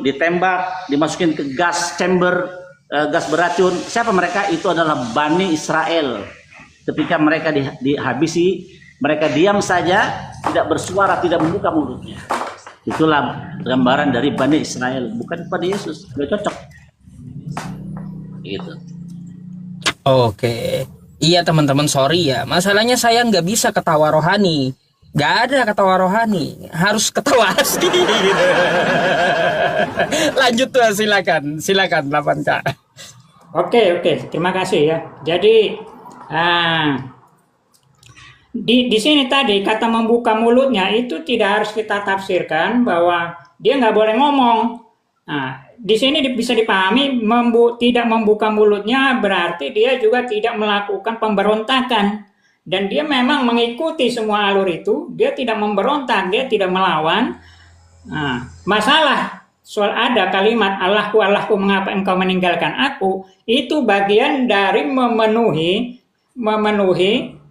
ditembak, dimasukin ke gas chamber, gas beracun? Siapa mereka? Itu adalah Bani Israel. Ketika mereka dihabisi, mereka diam saja, tidak bersuara, tidak membuka mulutnya. Itulah gambaran dari Bani Israel, bukan pada Yesus. Gak cocok. Gitu. Oke, iya teman-teman, sorry ya, masalahnya saya nggak bisa ketawa rohani, nggak ada ketawa rohani, harus ketawa asli. Lanjut tuh, silakan 8K. Oke, terima kasih ya. Jadi di sini tadi kata membuka mulutnya itu tidak harus kita tafsirkan bahwa dia nggak boleh ngomong. Nah, di sini bisa dipahami tidak membuka mulutnya berarti dia juga tidak melakukan pemberontakan, dan dia memang mengikuti semua alur itu. Dia tidak memberontak, dia tidak melawan. Nah, masalah soal ada kalimat Allahku mengapa engkau meninggalkan aku, itu bagian dari memenuhi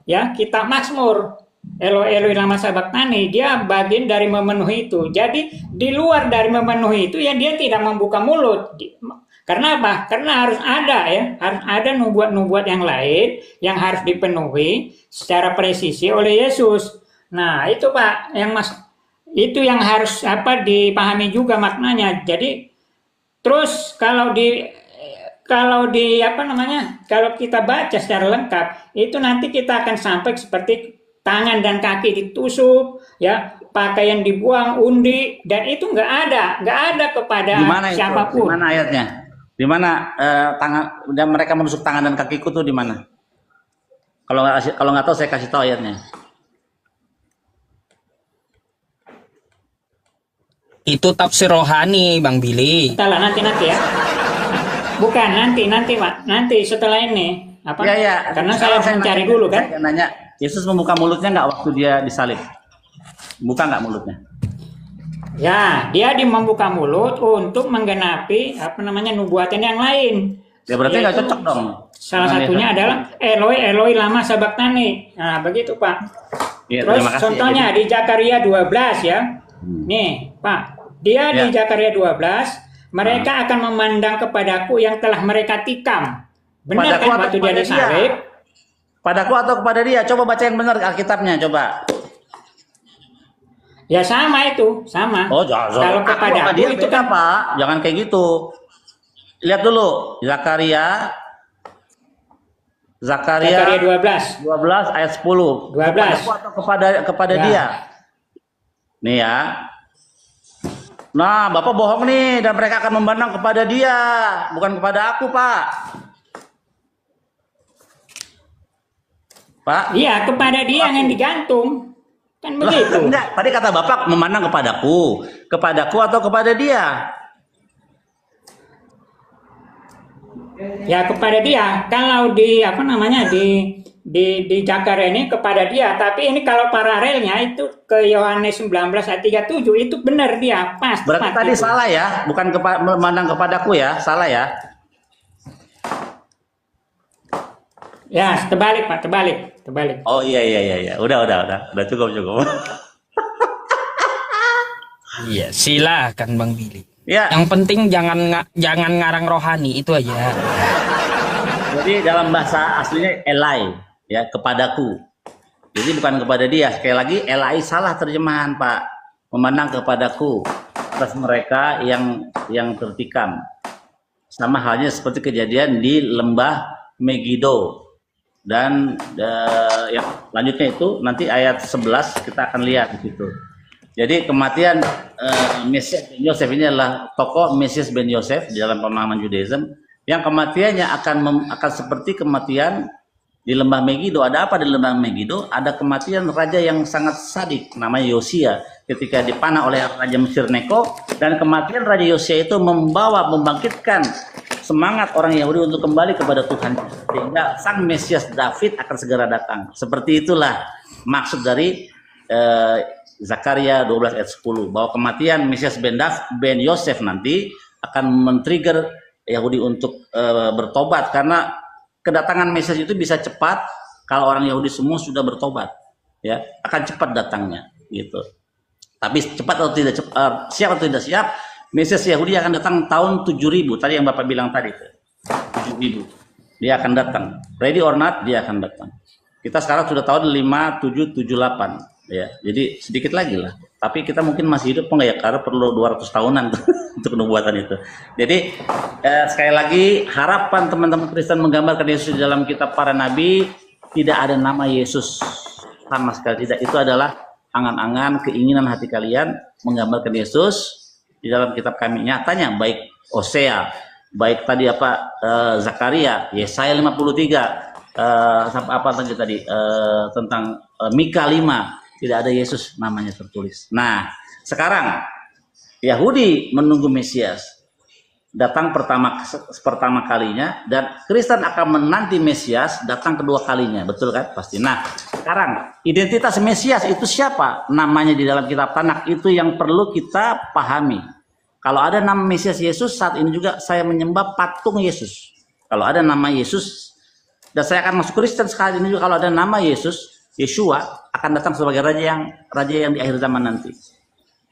ya kitab Mazmur. Eloi Eloi lama sabachthani, dia bagian dari memenuhi itu. Jadi di luar dari memenuhi itu ya dia tidak membuka mulut. Karena apa? Karena harus ada nubuat-nubuat yang lain yang harus dipenuhi secara presisi oleh Yesus. Nah, itu Pak, itu yang harus dipahami juga maknanya. Jadi terus kalau kita baca secara lengkap, itu nanti kita akan sampai seperti tangan dan kaki ditusuk, ya, pakaian dibuang, undi, dan itu nggak ada kepada siapapun. Di mana ayatnya? Di mana tangan dan mereka menusuk tangan dan kakiku tuh di mana? Kalau nggak tahu saya kasih tahu ayatnya. Itu tafsir rohani, Bang Billy. Salah, nanti ya. Bukan nanti Pak. Nanti setelah ini Ya. Karena saya mencari dulu kan. Saya nanya, Yesus membuka mulutnya nggak waktu dia disalib? Buka nggak mulutnya? Ya, dia membuka mulut untuk menggenapi nubuatan yang lain. Ya berarti nggak cocok dong. Salah satunya adalah Eloi Eloi lama sabachthani. Nah, begitu Pak. Ya, terus contohnya di Zakaria 12 ya. Nih Pak, dia di Zakaria 12, mereka akan memandang kepadaku yang telah mereka tikam. Benar kan waktu dia disalib? Padaku atau kepada dia? Coba baca yang benar Alkitabnya, coba. Ya sama itu, sama. Oh, jangan. Kalau kepada dia itu kan Pak, jangan kayak gitu. Lihat dulu Zakaria 12 ayat 10. 12. Kepadaku atau kepada dia? Nih ya. Nah, Bapak bohong nih, dan mereka akan memandang kepada dia, bukan kepada aku, Pak. Pak? Iya, kepada dia yang digantung. Kan begitu. Enggak, tadi kata Bapak memandang kepadaku. Kepadaku atau kepada dia? Ya, kepada dia. Kalau di di Zakaria ini kepada dia, tapi ini kalau paralelnya itu ke Yohanes 19 ayat 37 itu benar dia, pas. Berarti tadi itu salah ya, bukan memandang kepadaku ya, salah ya. Ya, terbalik Pak, terbalik. Oh iya. Udah cukup. Iya, silakan Bang Billy. Ya, Yang penting jangan ngarang rohani, itu aja. jadi dalam bahasa aslinya elai, ya, kepadaku. Jadi bukan kepada dia. Sekali lagi, elai salah terjemahan, Pak. Memandang kepadaku atas mereka yang tertikam. Sama halnya seperti kejadian di lembah Megiddo. Dan yang lanjutnya itu nanti ayat 11 kita akan lihat di situ. Jadi kematian Mesias ben Yosef ini adalah tokoh Mesias ben Yosef di dalam pemahaman Judaism yang kematiannya akan seperti kematian di lembah Megiddo. Ada apa di lembah Megiddo? Ada kematian raja yang sangat sadik namanya Yosia ketika dipanah oleh raja Mesir Neko, dan kematian raja Yosia itu membangkitkan semangat orang Yahudi untuk kembali kepada Tuhan, sehingga sang Mesias David akan segera datang. Seperti itulah maksud dari Zakaria 12 ayat 10, bahwa kematian Mesias ben Yosef nanti akan men-trigger Yahudi untuk bertobat, karena kedatangan Mesias itu bisa cepat kalau orang Yahudi semua sudah bertobat, ya, akan cepat datangnya gitu. Tapi cepat atau tidak siap atau tidak siap, Mesias Yahudi akan datang tahun 7000, tadi yang Bapak bilang tadi, 7000 dia akan datang, ready or not dia akan datang. Kita sekarang sudah tahun 5778, ya, jadi sedikit lagi lah. Tapi kita mungkin masih hidup enggak ya, karena perlu 200 tahunan untuk nubuatan itu. Jadi sekali lagi, harapan teman-teman Kristen menggambarkan Yesus di dalam kitab para nabi, tidak ada nama Yesus sama sekali tidak. Itu adalah angan-angan, keinginan hati kalian menggambarkan Yesus di dalam kitab kami. Nyatanya baik Hosea, baik tadi Zakaria, Yesaya 53, sampai apa tadi tentang Mika 5, tidak ada Yesus namanya tertulis. Nah, sekarang Yahudi menunggu Mesias datang pertama kalinya, dan Kristen akan menanti Mesias datang kedua kalinya, betul kan? Pasti. Nah, sekarang identitas Mesias itu siapa? Namanya di dalam kitab Tanakh itu yang perlu kita pahami. Kalau ada nama Mesias Yesus, saat ini juga saya menyembah patung Yesus. Kalau ada nama Yesus, dan saya akan masuk Kristen sekali ini juga, kalau ada nama Yesus, Yeshua akan datang sebagai raja yang di akhir zaman nanti.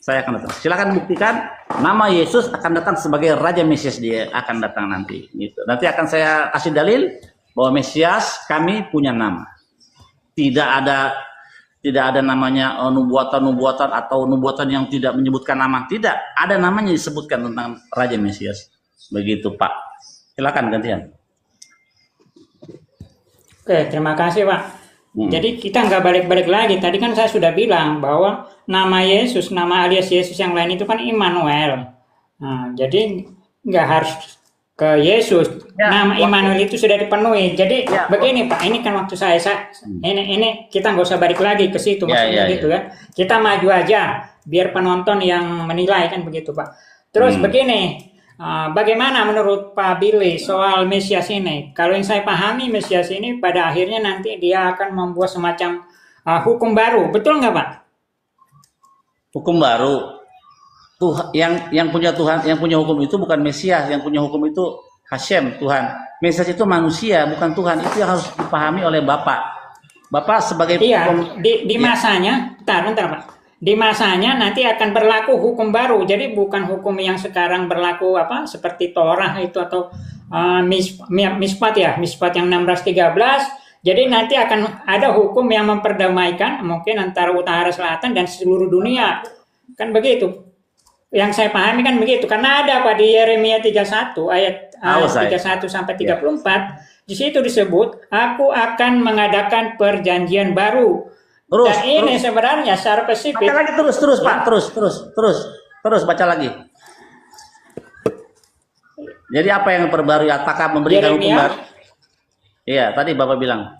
Saya akan datang. Silakan buktikan nama Yesus akan datang sebagai raja Mesias, dia akan datang nanti. Gitu. Nanti akan saya kasih dalil bahwa Mesias kami punya nama. Tidak ada namanya nubuatan atau nubuatan yang tidak menyebutkan nama. Tidak, ada namanya disebutkan tentang raja Mesias. Begitu Pak. Silakan gantian. Oke, terima kasih Pak. Jadi kita nggak balik-balik lagi. Tadi kan saya sudah bilang bahwa nama Yesus, nama alias Yesus yang lain itu kan Immanuel. Nah, jadi nggak harus ke Yesus. Ya, Nama Immanuel itu sudah dipenuhi. Jadi begini Pak, ini kan waktu saya ini kita nggak usah balik lagi ke situ, maksudnya gitu ya. Kita maju aja biar penonton yang menilai, kan begitu Pak. Terus begini. Bagaimana menurut Pak Billy soal Mesias ini? Kalau yang saya pahami, Mesias ini pada akhirnya nanti dia akan membuat semacam hukum baru, betul nggak Pak? Hukum baru. Yang punya Tuhan, yang punya hukum itu bukan Mesias, yang punya hukum itu Hashem, Tuhan. Mesias itu manusia, bukan Tuhan. Itu yang harus dipahami oleh Bapak. Bapak sebagai di masanya, bentar Pak. Di masanya nanti akan berlaku hukum baru. Jadi bukan hukum yang sekarang berlaku seperti Torah itu atau Mispat yang 1613. Jadi nanti akan ada hukum yang memperdamaikan mungkin antara utara selatan dan seluruh dunia. Kan begitu. Yang saya pahami kan begitu. Karena ada di Yeremia 31 ayat 31 sampai 34. Di situ disebut, aku akan mengadakan perjanjian baru. Dan ini sebenarnya secara spesifik. Baca lagi terus Pak, terus baca lagi. Jadi apa yang perbarui? Apakah memberikan hukum baru? Iya, tadi Bapak bilang.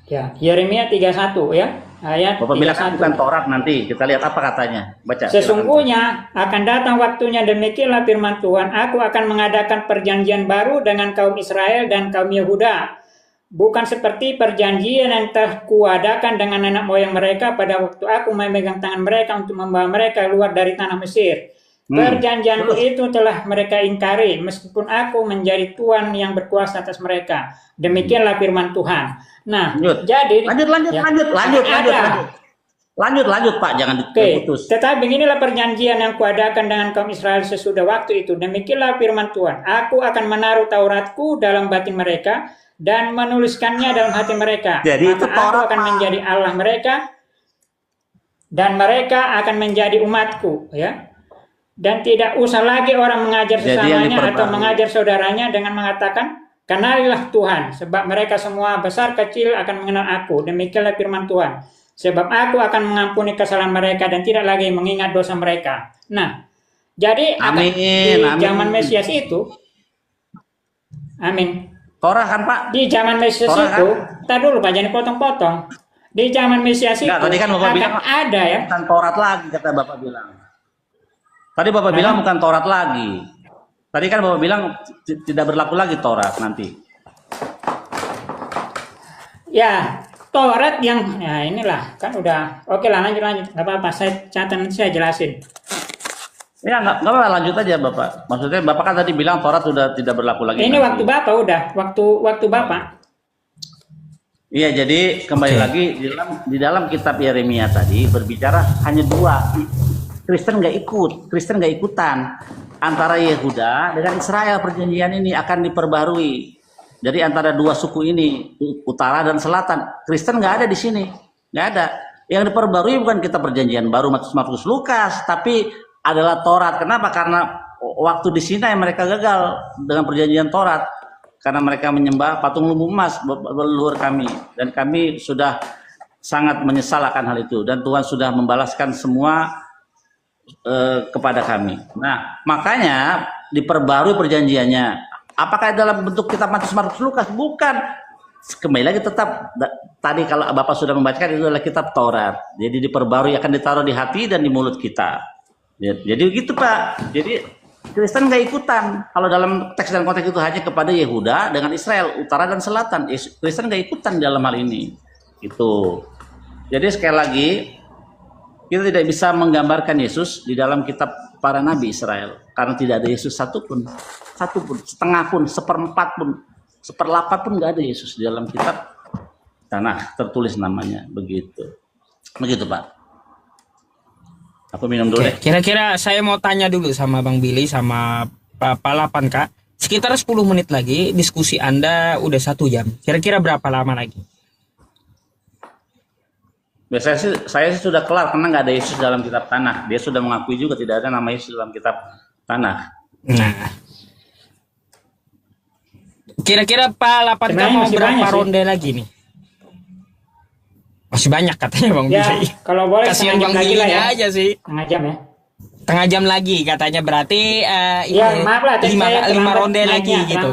Ya, Yeremia 31 ya, ayat Bapak 31. bilang kan bukan Taurat, nanti kita lihat apa katanya. Baca. Sesungguhnya akan datang waktunya, demikianlah firman Tuhan, aku akan mengadakan perjanjian baru dengan kaum Israel dan kaum Yehuda. Bukan seperti perjanjian yang telah kuadakan dengan nenek moyang mereka pada waktu aku memegang tangan mereka untuk membawa mereka keluar dari tanah Mesir. Perjanjianku itu telah mereka ingkari, meskipun aku menjadi Tuhan yang berkuasa atas mereka. Demikianlah firman Tuhan. Nah, jadi lanjut Pak, jangan diputus. Tetapi beginilah perjanjian yang kuadakan dengan kaum Israel sesudah waktu itu. Demikianlah firman Tuhan. Aku akan menaruh Tauratku dalam batin mereka dan menuliskannya dalam hati mereka. Jadi maka aku akan menjadi Allah mereka dan mereka akan menjadi umatku, ya. Dan tidak usah lagi orang mengajar sesamanya atau mengajar saudaranya dengan mengatakan, kenalilah Tuhan, sebab mereka semua besar kecil akan mengenal aku. Demikianlah firman Tuhan. Sebab aku akan mengampuni kesalahan mereka dan tidak lagi mengingat dosa mereka. Nah, jadi di zaman Mesias itu, amin. Torah kan Pak? Di zaman Mesias itu, tak dulu Pak, jangan potong-potong. Di zaman Mesias itu tadi kan Bapak bilang ada ya. Bukan Taurat lagi kata Bapak bilang. Tadi Bapak bilang bukan Taurat lagi. Tadi kan Bapak bilang tidak berlaku lagi Taurat nanti. Ya, Taurat yang ya inilah kan udah oke lah, lanjut nggak apa-apa, saya catat, saya jelasin. Ya nggak apa-apa, lanjut aja Bapak. Maksudnya Bapak kan tadi bilang Taurat sudah tidak berlaku lagi. Ini nanti. Waktu Bapak udah waktu Bapak. Iya, jadi kembali lagi di dalam kitab Yeremia tadi berbicara hanya dua. Kristen nggak ikutan. Antara Yehuda dengan Israel perjanjian ini akan diperbarui. Jadi antara dua suku ini, utara dan selatan, Kristen nggak ada di sini, nggak ada. Yang diperbarui bukan kitab perjanjian baru Markus Lukas, tapi adalah Taurat. Kenapa? Karena waktu di Sinai mereka gagal dengan perjanjian Taurat, karena mereka menyembah patung lumbu emas leluhur kami, dan kami sudah sangat menyesal akan hal itu, dan Tuhan sudah membalaskan semua kepada kami. Nah, makanya diperbarui perjanjiannya. Apakah dalam bentuk kitab Matius, Markus, Lukas? Bukan. Kembali lagi tetap tadi kalau Bapak sudah membacakan itu adalah kitab Taurat. Jadi diperbarui, akan ditaruh di hati dan di mulut kita. Jadi gitu Pak. Jadi Kristen nggak ikutan. Kalau dalam teks dan konteks itu hanya kepada Yehuda dengan Israel, utara dan selatan. Kristen nggak ikutan dalam hal ini. Itu. Jadi sekali lagi kita tidak bisa menggambarkan Yesus di dalam kitab para nabi Israel karena tidak ada Yesus satupun, setengah pun, seperempat pun, seperlapan pun nggak ada Yesus di dalam kitab tanah tertulis namanya. Begitu Pak. Aku minum dulu deh. Kira-kira saya mau tanya dulu sama Bang Billy sama Pak Lapan Kak. Sekitar 10 menit lagi diskusi Anda udah 1 jam. Kira-kira berapa lama lagi? Biasanya sih saya sudah kelar karena nggak ada Yesus dalam kitab tanah. Dia sudah mengakui juga tidak ada nama Yesus dalam kitab tanah. Nah, kira-kira Pak Lapan mau berapa ronde lagi nih? Masih banyak katanya Bang Billy. Kalau boleh kasih Bang Billy ya aja sih. Setengah jam ya. Setengah jam lagi katanya, berarti maaf lah, 5 ronde lagi gitu.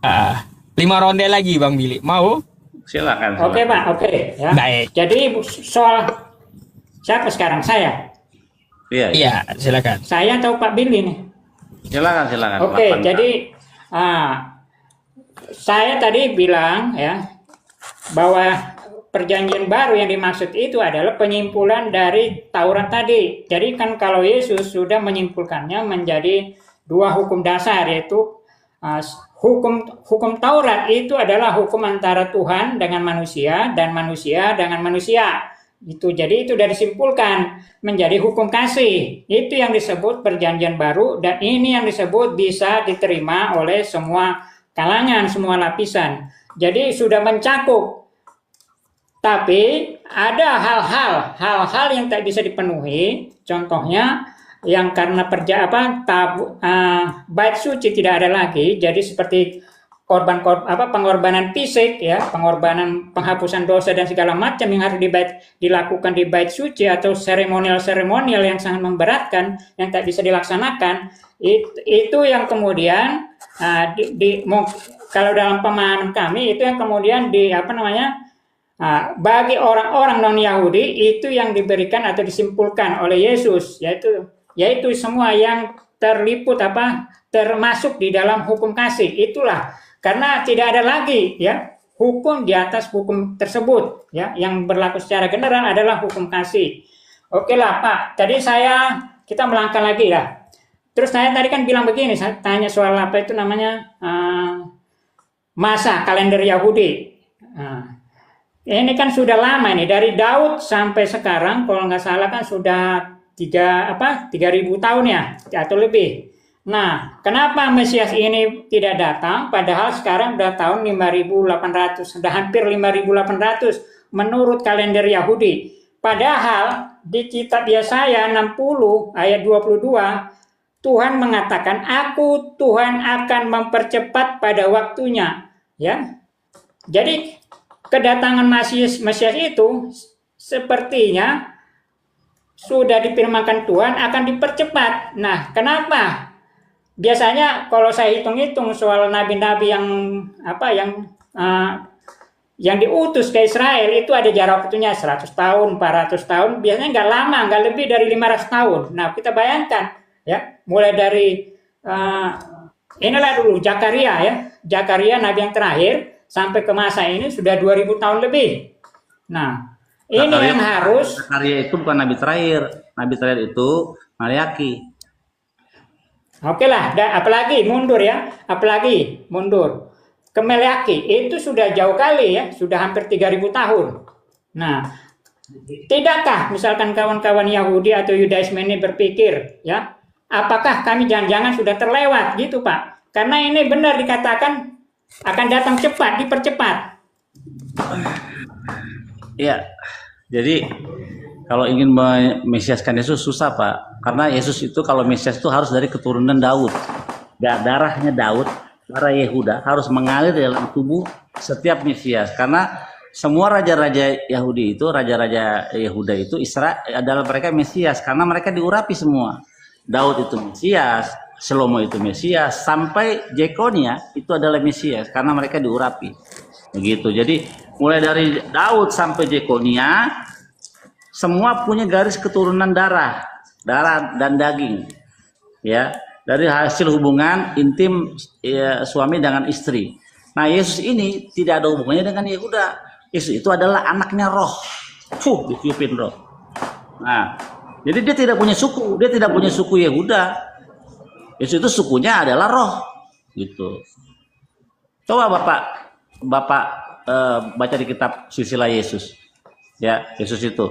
5 ronde lagi Bang Billy. Mau? Silakan. Oke Pak, oke ya. Baik. Jadi soal siapa sekarang, saya? Iya, silakan. Saya atau Pak Billy nih? Silakan. Oke, jadi saya tadi bilang ya bahwa perjanjian baru yang dimaksud itu adalah penyimpulan dari Taurat tadi. Jadi kan kalau Yesus sudah menyimpulkannya menjadi 2 hukum dasar, yaitu hukum Taurat itu adalah hukum antara Tuhan dengan manusia dan manusia dengan manusia. Itu jadi itu sudah disimpulkan menjadi hukum kasih. Itu yang disebut perjanjian baru, dan ini yang disebut bisa diterima oleh semua kalangan, semua lapisan. Jadi sudah mencakup. Tapi ada hal-hal yang tak bisa dipenuhi. Contohnya yang karena bait suci tidak ada lagi, jadi seperti pengorbanan fisik ya, pengorbanan penghapusan dosa dan segala macam yang harus dilakukan di bait suci, atau seremonial yang sangat memberatkan yang tak bisa dilaksanakan, itu yang kemudian kalau dalam pemahaman kami itu yang kemudian bagi orang-orang non-Yahudi itu yang diberikan atau disimpulkan oleh Yesus, yaitu semua yang termasuk di dalam hukum kasih. Itulah karena tidak ada lagi ya hukum di atas hukum tersebut ya, yang berlaku secara general adalah hukum kasih. Oke lah Pak, tadi kita melangkah lagi lah. Terus saya tadi kan bilang begini, saya tanya soal apa itu namanya masa kalender Yahudi. Ini kan sudah lama ini, dari Daud sampai sekarang kalau nggak salah kan sudah 3.000 tahun ya atau lebih. Nah, kenapa Mesias ini tidak datang padahal sekarang udah tahun 5.800, sudah hampir 5.800 menurut kalender Yahudi. Padahal di kitab Yesaya 60 ayat 22 Tuhan mengatakan, "Aku Tuhan akan mempercepat pada waktunya." Ya. Jadi kedatangan Mesias itu sepertinya sudah difirmankan Tuhan akan dipercepat. Nah, kenapa? Biasanya kalau saya hitung-hitung soal nabi-nabi yang diutus ke Israel itu ada jarak waktunya 100 tahun, 400 tahun, biasanya nggak lama, nggak lebih dari 500 tahun. Nah, kita bayangkan ya, mulai dari inilah dulu Zakaria ya, Zakaria nabi yang terakhir sampai ke masa ini sudah 2000 tahun lebih. Nah, ini yang harus. Zakaria itu bukan nabi terakhir. Nabi terakhir itu Maleaki. Oke lah, apalagi mundur ya, apalagi mundur. Ke Maleaki itu sudah jauh kali ya, sudah hampir 3000 tahun. Nah, tidakkah misalkan kawan-kawan Yahudi atau Yudaisme ini berpikir ya, apakah kami jangan-jangan sudah terlewat gitu Pak? Karena ini benar dikatakan akan datang cepat, dipercepat. Iya, jadi kalau ingin memesiaskan Yesus susah Pak, karena Yesus itu kalau Mesias itu harus dari keturunan Daud, darahnya Daud, darah Yehuda harus mengalir dalam tubuh setiap Mesias, karena semua raja-raja Yahudi itu, raja-raja Yehuda itu Israel adalah mereka Mesias, karena mereka diurapi semua. Daud itu Mesias, Salomo itu Mesias, sampai Jekonia itu adalah Mesias karena mereka diurapi. Begitu. Jadi mulai dari Daud sampai Jekonia semua punya garis keturunan darah dan daging. Ya, dari hasil hubungan intim ya, suami dengan istri. Nah, Yesus ini tidak ada hubungannya dengan Yehuda. Yesus itu adalah anaknya roh. Ditiupin roh. Nah, jadi dia tidak punya suku, dia tidak punya suku Yehuda. Yesus itu sukunya adalah roh, gitu. Coba Bapak baca di kitab silsilah Yesus, ya Yesus itu.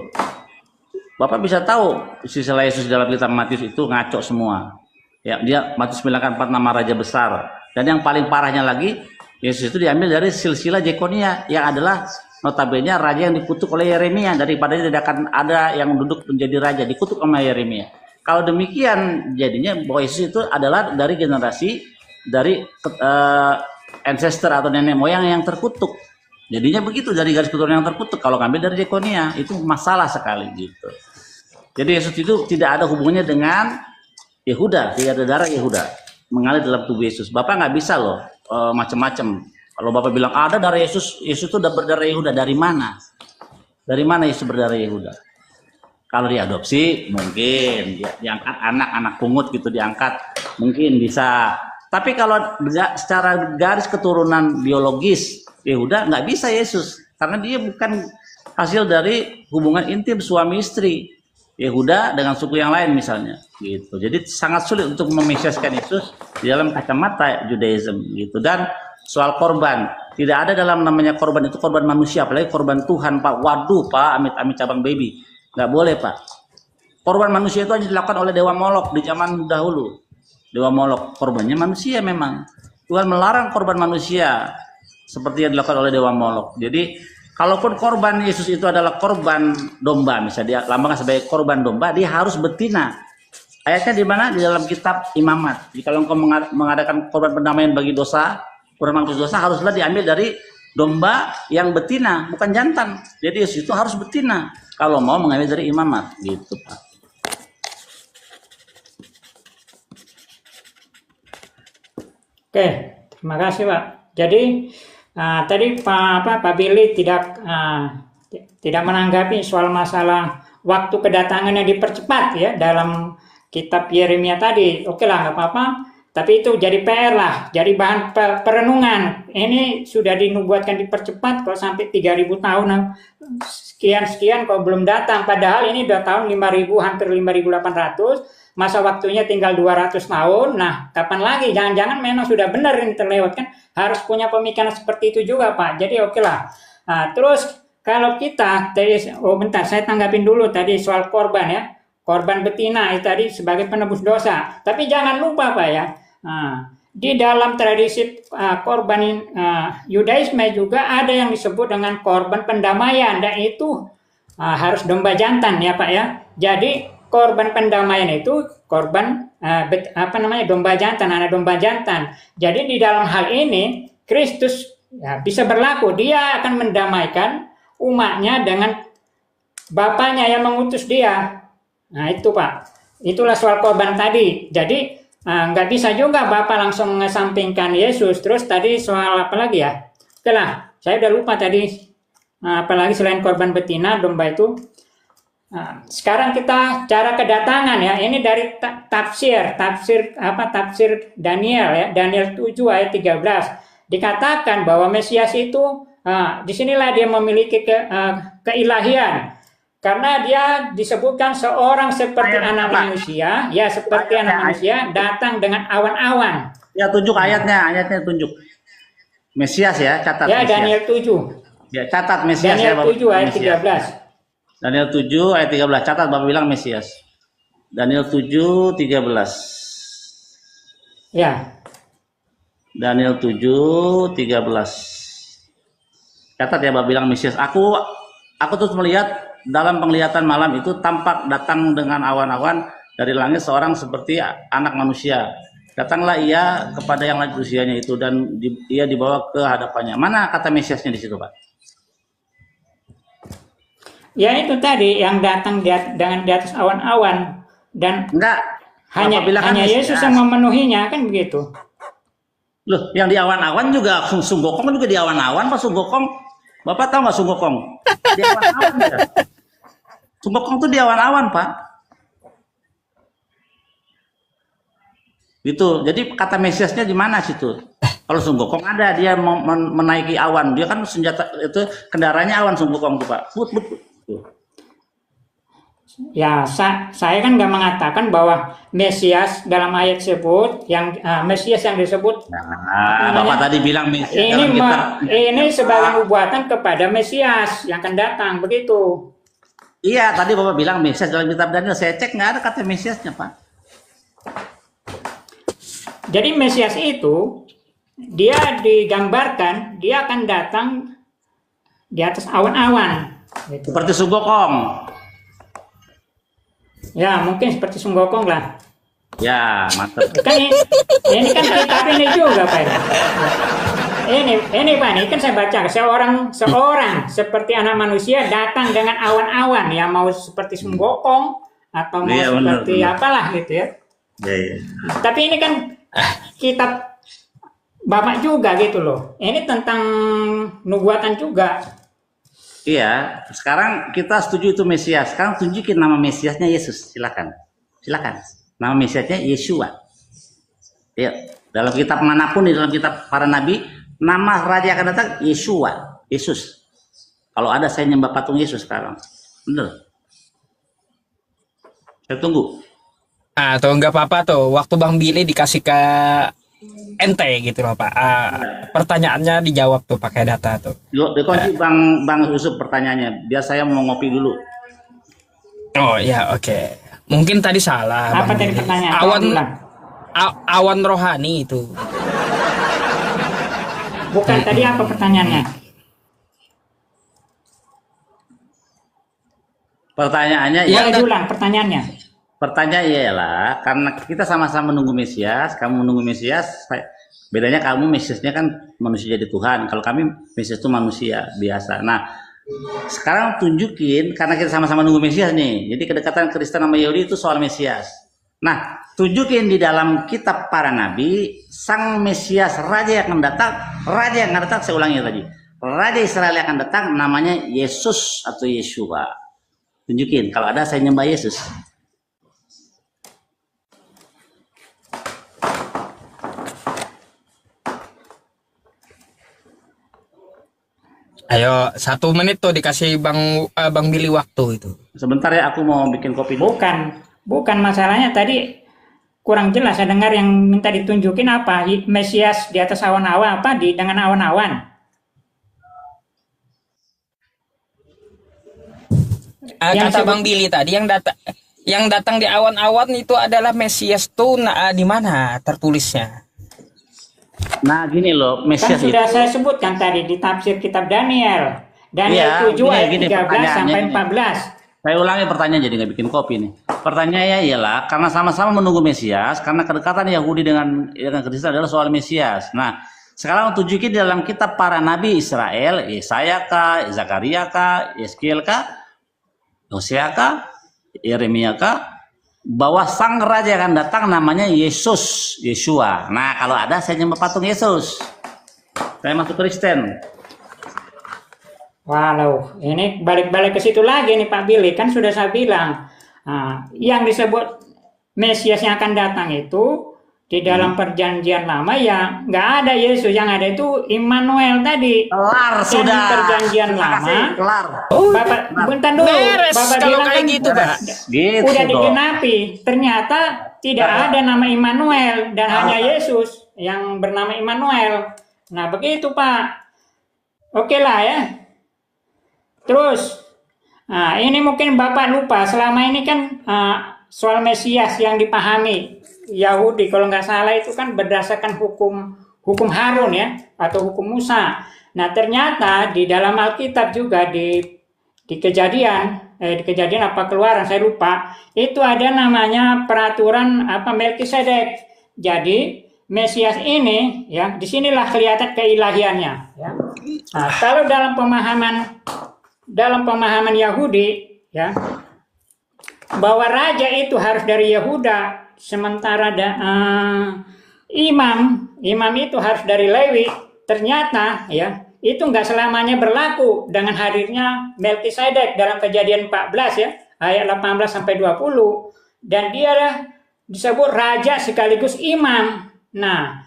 Bapak bisa tahu silsilah Yesus dalam kitab Matius itu ngaco semua. Ya, dia Matius bilang 4 nama raja besar. Dan yang paling parahnya lagi, Yesus itu diambil dari silsilah Jekonia yang adalah notabene raja yang dikutuk oleh Yeremia, daripada tidak akan ada yang duduk menjadi raja, dikutuk oleh Yeremia. Kalau demikian jadinya bahwa Yesus itu adalah dari generasi dari ancestor atau nenek moyang yang terkutuk. Jadinya begitu, dari garis keturunan yang terkutuk. Kalau ngambil dari Jekonia itu masalah sekali gitu. Jadi Yesus itu tidak ada hubungannya dengan Yehuda, tidak ada darah Yehuda mengalir dalam tubuh Yesus. Bapak nggak bisa loh macam-macam. Kalau Bapak bilang ada darah Yesus, Yesus itu berdarah Yehuda, dari mana? Dari mana Yesus berdarah Yehuda? Kalau diadopsi mungkin diangkat anak pungut gitu, diangkat mungkin bisa. Tapi kalau secara garis keturunan biologis Yehuda nggak bisa Yesus, karena dia bukan hasil dari hubungan intim suami istri Yehuda dengan suku yang lain misalnya gitu. Jadi sangat sulit untuk memesiaskan Yesus di dalam kacamata Judaism gitu. Dan soal korban, tidak ada dalam namanya korban itu korban manusia, apalagi korban Tuhan Pak. Waduh Pak, amit-amit cabang baby. Nggak boleh Pak. Korban manusia itu hanya dilakukan oleh Dewa Molok di zaman dahulu. Dewa Molok korbannya manusia memang. Tuhan melarang korban manusia seperti yang dilakukan oleh Dewa Molok. Jadi kalaupun korban Yesus itu adalah korban domba, misalnya dia lambangkan sebagai korban domba, dia harus betina. Ayatnya di mana? Di dalam kitab Imamat. Jadi kalau engkau mengadakan korban pendamaian bagi dosa, korban menghapus dosa, haruslah diambil dari domba yang betina, bukan jantan. Jadi Yesus itu harus betina kalau mau mengambil dari Imamat, gitu Pak. Oke, terima kasih Pak. Jadi tadi Pak Billy tidak menanggapi soal masalah waktu kedatangan yang dipercepat ya dalam kitab Yeremia tadi. Oke lah, nggak apa-apa. Tapi itu jadi PR lah, jadi bahan perenungan. Ini sudah dinubuatkan dipercepat kok sampai 3.000 tahun sekian kok belum datang. Padahal ini udah tahun 5.000, hampir 5.800. Masa waktunya tinggal 200 tahun. Nah, kapan lagi? Jangan-jangan memang sudah benar ini terlewat kan? Harus punya pemikiran seperti itu juga, Pak. Jadi oke lah. Nah, terus kalau kita tadi, bentar, saya tanggapin dulu tadi soal korban ya. Korban betina itu tadi sebagai penebus dosa. Tapi jangan lupa Pak ya, di dalam tradisi korban Yudaisme juga ada yang disebut dengan korban pendamaian, dan itu harus domba jantan ya Pak ya. Jadi korban pendamaian itu korban domba jantan, anak domba jantan. Jadi di dalam hal ini Kristus ya, bisa berlaku, dia akan mendamaikan umatnya dengan Bapaknya yang mengutus dia. Nah itu Pak, itulah soal korban tadi. Jadi nggak bisa juga Bapak langsung mengesampingkan Yesus. Terus tadi soal apa lagi ya? Oke lah, saya udah lupa tadi. Apalagi selain korban betina, domba itu. Sekarang kita cara kedatangan ya. Ini dari tafsir Daniel ya, Daniel 7 ayat 13. Dikatakan bahwa Mesias itu disinilah dia memiliki keilahian. Karena dia disebutkan seorang seperti anak manusia, ya seperti anak manusia, datang dengan awan-awan. Ya tunjuk ayatnya tunjuk. Mesias ya, catat. Ya Mesias. Daniel 7. Ya catat Mesias. Daniel ya, 7 ayat 13. Daniel 7 ayat 13, catat Bapak bilang Mesias. Daniel 7 13. Ya. Daniel 7 13. Catat ya Bapak bilang Mesias. Aku terus melihat dalam penglihatan malam itu tampak datang dengan awan-awan dari langit seorang seperti anak manusia. Datanglah ia kepada yang lanjut usianya itu dan ia dibawa ke hadapannya. Mana kata Mesiasnya di situ, Pak? Ya itu tadi yang datang dengan di atas awan-awan, dan enggak hanya Yesus yang memenuhinya, kan begitu. Loh, yang di awan-awan juga Sunggokong juga di awan-awan, Pak. Sunggokong, Bapak tahu nggak Sunggokong? Di awan-awan ya. Sunggokong tuh di awan-awan, Pak. Gitu. Jadi kata Mesiasnya di mana situ? Kalau Sunggokong ada, dia menaiki awan. Dia kan senjata itu kendaraannya awan Sunggokong tuh, Pak. Put. Ya, saya kan nggak mengatakan bahwa Mesias dalam ayat tersebut, yang Mesias yang disebut. Nah, Bapak tadi bilang Mesias. Ini sebagai nubuatan kepada Mesias yang akan datang, begitu. Iya, tadi Bapak bilang Mesias dalam kitab Daniel. Saya cek nggak ada kata Mesiasnya, Pak. Jadi Mesias itu, dia digambarkan, dia akan datang di atas awan-awan. Gitu. Seperti Sunggokong. Ya, mungkin seperti Sunggokong lah. Ya, mantap. Kan ini kan kitab ini juga, Pak. Ini Pak, ini kan saya baca, seorang seperti anak manusia datang dengan awan-awan, ya mau seperti Sunggokong atau mau seperti bener. Apalah gitu ya. Ya. Tapi ini kan kitab Bapak juga gitu loh. Ini tentang nubuatan juga. Iya, sekarang kita setuju itu Mesias. Sekarang tunjukin nama Mesiasnya Yesus, silakan. Nama Mesiasnya Yeshua. Ya, dalam kitab manapun, di dalam kitab para nabi, nama raja akan datang Yeshua, Yesus. Kalau ada saya nyembah patung Yesus sekarang. Bener. Saya tunggu. Atau enggak apa-apa tuh, waktu Bang Billy dikasih ke ente gitu loh Pak. Pertanyaannya dijawab tuh pakai data tuh. Dikunci Bang Yusuf pertanyaannya. Biar saya mau ngopi dulu. Oh ya oke. Mungkin tadi salah. Apa tadi pertanyaan? Awan rohani itu. Bukan tadi apa pertanyaannya? Pertanyaannya ya diulang pertanyaannya. Pertanyaan ialah karena kita sama-sama menunggu Mesias, kamu menunggu Mesias, bedanya kamu Mesiasnya kan manusia jadi Tuhan, kalau kami Mesias itu manusia biasa. Nah, sekarang tunjukin karena kita sama-sama nunggu Mesias nih. Jadi kedekatan Kristen sama Yahudi itu soal Mesias. Nah, tunjukin di dalam kitab para nabi sang Mesias raja yang akan datang, saya ulangi tadi. Raja Israel yang akan datang namanya Yesus atau Yeshua. Tunjukin kalau ada saya nyembah Yesus. Ayo 1 menit tuh dikasih Bang Billy waktu itu. Sebentar ya, aku mau bikin kopi dulu. Bukan masalahnya tadi kurang jelas. Saya dengar yang minta ditunjukin apa? Mesias di atas awan-awan apa? Dengan awan-awan. Kata Bang Billy tadi yang datang di awan-awan itu adalah Mesias tuh di mana tertulisnya? Nah gini loh, Kan Mesias sudah itu. saya sebutkan tadi di tafsir kitab Daniel. Daniel Iya, 7 ayat gini 13 sampai pertanyaannya. 14. Saya ulangi pertanyaan jadi nggak bikin kopi nih. Pertanyaannya ialah karena sama-sama menunggu Mesias, karena kedekatan Yahudi dengan Kristen adalah soal Mesias. Nah, sekarang tunjukin di dalam kitab para nabi Israel, Yesaya kah, Zakaria kah, Yeskiel kah, Hosea kah, Yeremia kah, bahwa sang raja yang akan datang namanya Yesus, Yeshua. Nah, kalau ada saya nyembah patung Yesus. Saya masuk Kristen. Walau, ini balik-balik ke situ lagi nih Pak Billy, kan sudah saya bilang, yang disebut Mesias yang akan datang itu di dalam perjanjian lama ya nggak ada Yesus, yang ada itu Immanuel tadi. Kelar Dan sudah. di perjanjian Terima kasih, lama, kelar. Bapak, bentar dulu, Beres Bapak kalau bilang kayak kan gitu, Pak. Gitu udah dong. digenapi, ternyata tidak ada nama Immanuel dan hanya Yesus yang bernama Immanuel. Nah begitu Pak, oke lah ya. Terus, ini mungkin Bapak lupa, selama ini kan soal Mesias yang dipahami Yahudi, kalau nggak salah itu kan berdasarkan hukum Harun ya, atau hukum Musa. Nah ternyata di dalam Alkitab juga di kejadian apa Keluaran, saya lupa, itu ada namanya peraturan apa Melkisedek. Jadi Mesias ini ya, disinilah kelihatan keilahiannya ya. Nah, kalau dalam pemahaman Yahudi ya, bahwa raja itu harus dari Yehuda, sementara imam itu harus dari Lewi. Ternyata ya itu nggak selamanya berlaku dengan hadirnya Melkisedek dalam Kejadian 14 ya ayat 18 sampai 20, dan dia disebut raja sekaligus imam. Nah,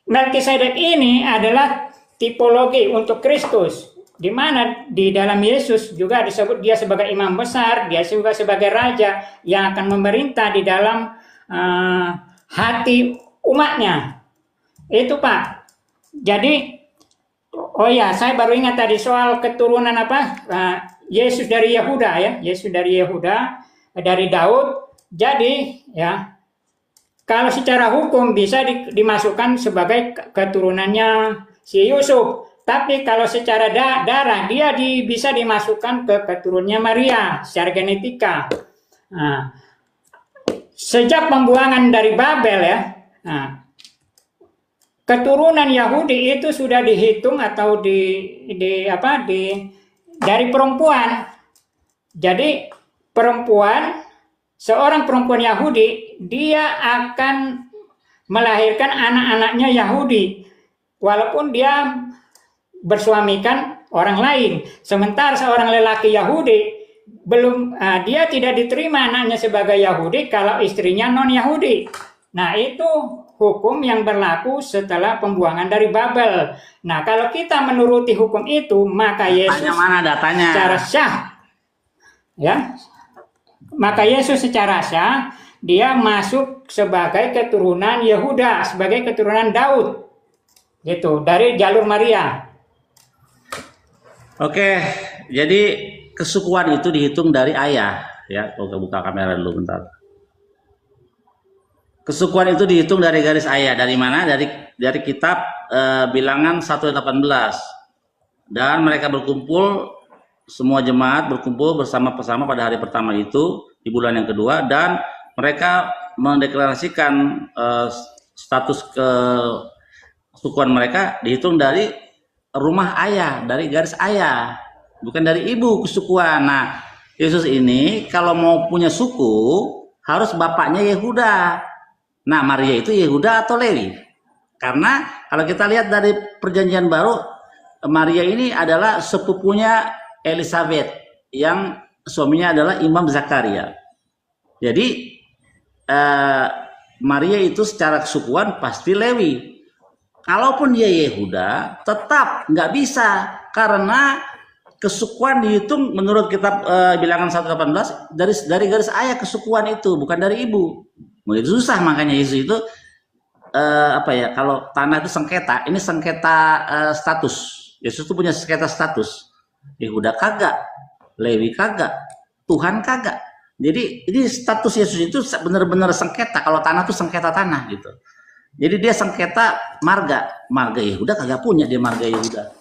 Melkisedek ini adalah tipologi untuk Kristus, di mana di dalam Yesus juga disebut dia sebagai imam besar, dia juga sebagai raja yang akan memerintah di dalam hati umatnya. Itu Pak. Jadi, oh ya, saya baru ingat tadi soal keturunan apa? Yesus dari Yehuda ya, Yesus dari Yehuda, dari Daud. Jadi ya, kalau secara hukum bisa dimasukkan sebagai keturunannya si Yusuf. Tapi kalau secara darah dia bisa dimasukkan ke keturunannya Maria secara genetika. Nah, sejak pembuangan dari Babel ya, keturunan Yahudi itu sudah dihitung atau dari perempuan. Jadi seorang perempuan Yahudi dia akan melahirkan anak-anaknya Yahudi, walaupun dia bersuamikan orang lain. Sementara seorang lelaki Yahudi dia tidak diterima anaknya sebagai Yahudi kalau istrinya non Yahudi. Nah itu hukum yang berlaku setelah pembuangan dari Babel. Nah kalau kita menuruti hukum itu, maka Yesus secara syah ya, maka Yesus secara syah dia masuk sebagai keturunan Yehuda, sebagai keturunan Daud, gitu, dari jalur Maria. Oke, jadi kesukuan itu dihitung dari ayah, ya. Oke, buka kamera dulu bentar. Kesukuan itu dihitung dari garis ayah. Dari mana? Dari kitab Bilangan 1:18. Dan mereka berkumpul, semua jemaat berkumpul bersama-sama pada hari pertama itu di bulan yang kedua, dan mereka mendeklarasikan status kesukuan mereka dihitung dari rumah ayah, dari garis ayah, bukan dari ibu kesukuan. Nah, Yesus ini kalau mau punya suku harus bapaknya Yehuda. Nah, Maria itu Yehuda atau Lewi? Karena kalau kita lihat dari Perjanjian Baru, Maria ini adalah sepupunya Elizabeth yang suaminya adalah Imam Zakaria. Jadi Maria itu secara kesukuan pasti Lewi. Kalaupun dia Yehuda, tetap nggak bisa, Karena kesukuan dihitung menurut kitab Bilangan 1:18 dari garis ayah kesukuan itu, bukan dari ibu. Begitu susah, makanya Yesus itu kalau tanah itu sengketa, ini sengketa status. Yesus itu punya sengketa status. Yehuda kagak, Lewi kagak, Tuhan kagak. Jadi ini status Yesus itu benar-benar sengketa. Kalau tanah itu sengketa tanah gitu. Jadi dia sengketa marga Yehuda kagak punya dia marga Yehuda.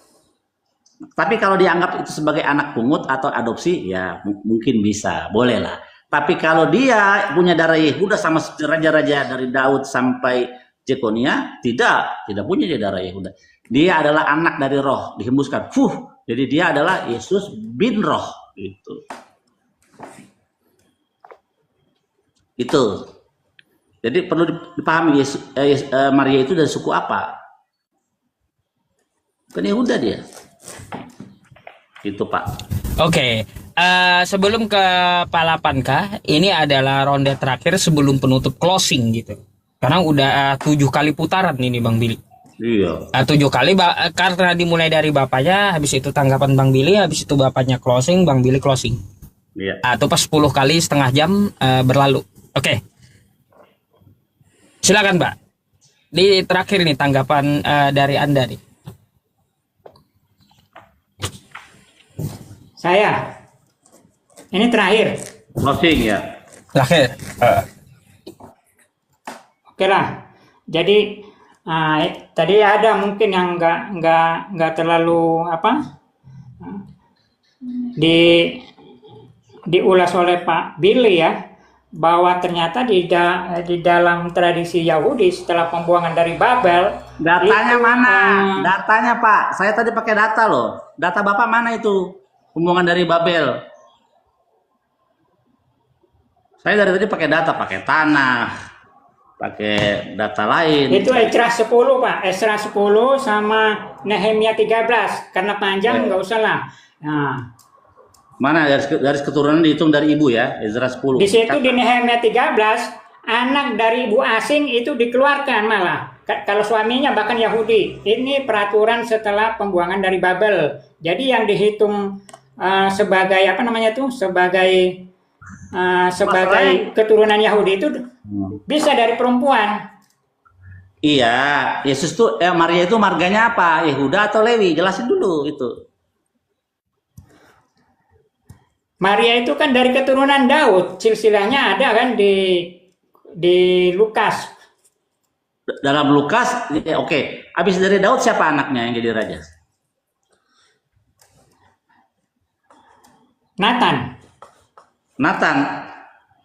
Tapi kalau dianggap itu sebagai anak pungut atau adopsi, ya mungkin bisa, boleh lah. Tapi kalau dia punya darah Yehuda sama seperti raja-raja dari Daud sampai Jekonia, tidak punya dia darah Yehuda. Dia adalah anak dari roh, dihembuskan. Jadi dia adalah Yesus bin roh. Itu. Jadi perlu dipahami Maria itu dari suku apa? Kan Yehuda dia. Itu Pak. Oke, sebelum ke Pak 8K, ini adalah ronde terakhir sebelum penutup closing gitu. Karena udah 7 kali putaran ini Bang Billy. Iya. 7 kali karena dimulai dari bapaknya, habis itu tanggapan Bang Billy, habis itu bapaknya closing, Bang Billy closing. Iya. Atau pas 10 kali setengah jam berlalu. Oke. Silakan Mbak. Di terakhir nih tanggapan dari Anda nih. Saya. Ini terakhir. Closing ya. Terakhir. Oke lah. Jadi tadi ada mungkin yang nggak terlalu diulas oleh Pak Billy ya, bahwa ternyata di dalam tradisi Yahudi setelah pembuangan dari Babel. Datanya itu, mana? Datanya Pak. Saya tadi pakai data loh. Data Bapak mana itu? Pembuangan dari Babel. Saya dari tadi pakai data, pakai tanah, pakai data lain. Itu Esra 10 Pak, Esra 10 sama Nehemia 13. Karena panjang nggak usah lah. Nah, mana garis keturunan dihitung dari ibu ya, Ezra 10. di situ di Nehemia 13, anak dari ibu asing itu dikeluarkan malah. Kalau suaminya bahkan Yahudi. Ini peraturan setelah pembuangan dari Babel. Jadi yang dihitung sebagai sebagai keturunan Yahudi itu bisa dari perempuan. Iya, Yesus tuh Maria itu marganya apa? Yehuda atau Lewi? Jelasin dulu itu. Maria itu kan dari keturunan Daud. Silsilahnya ada kan di Lukas. Dalam Lukas, oke. Habis dari Daud siapa anaknya yang jadi raja? Nathan.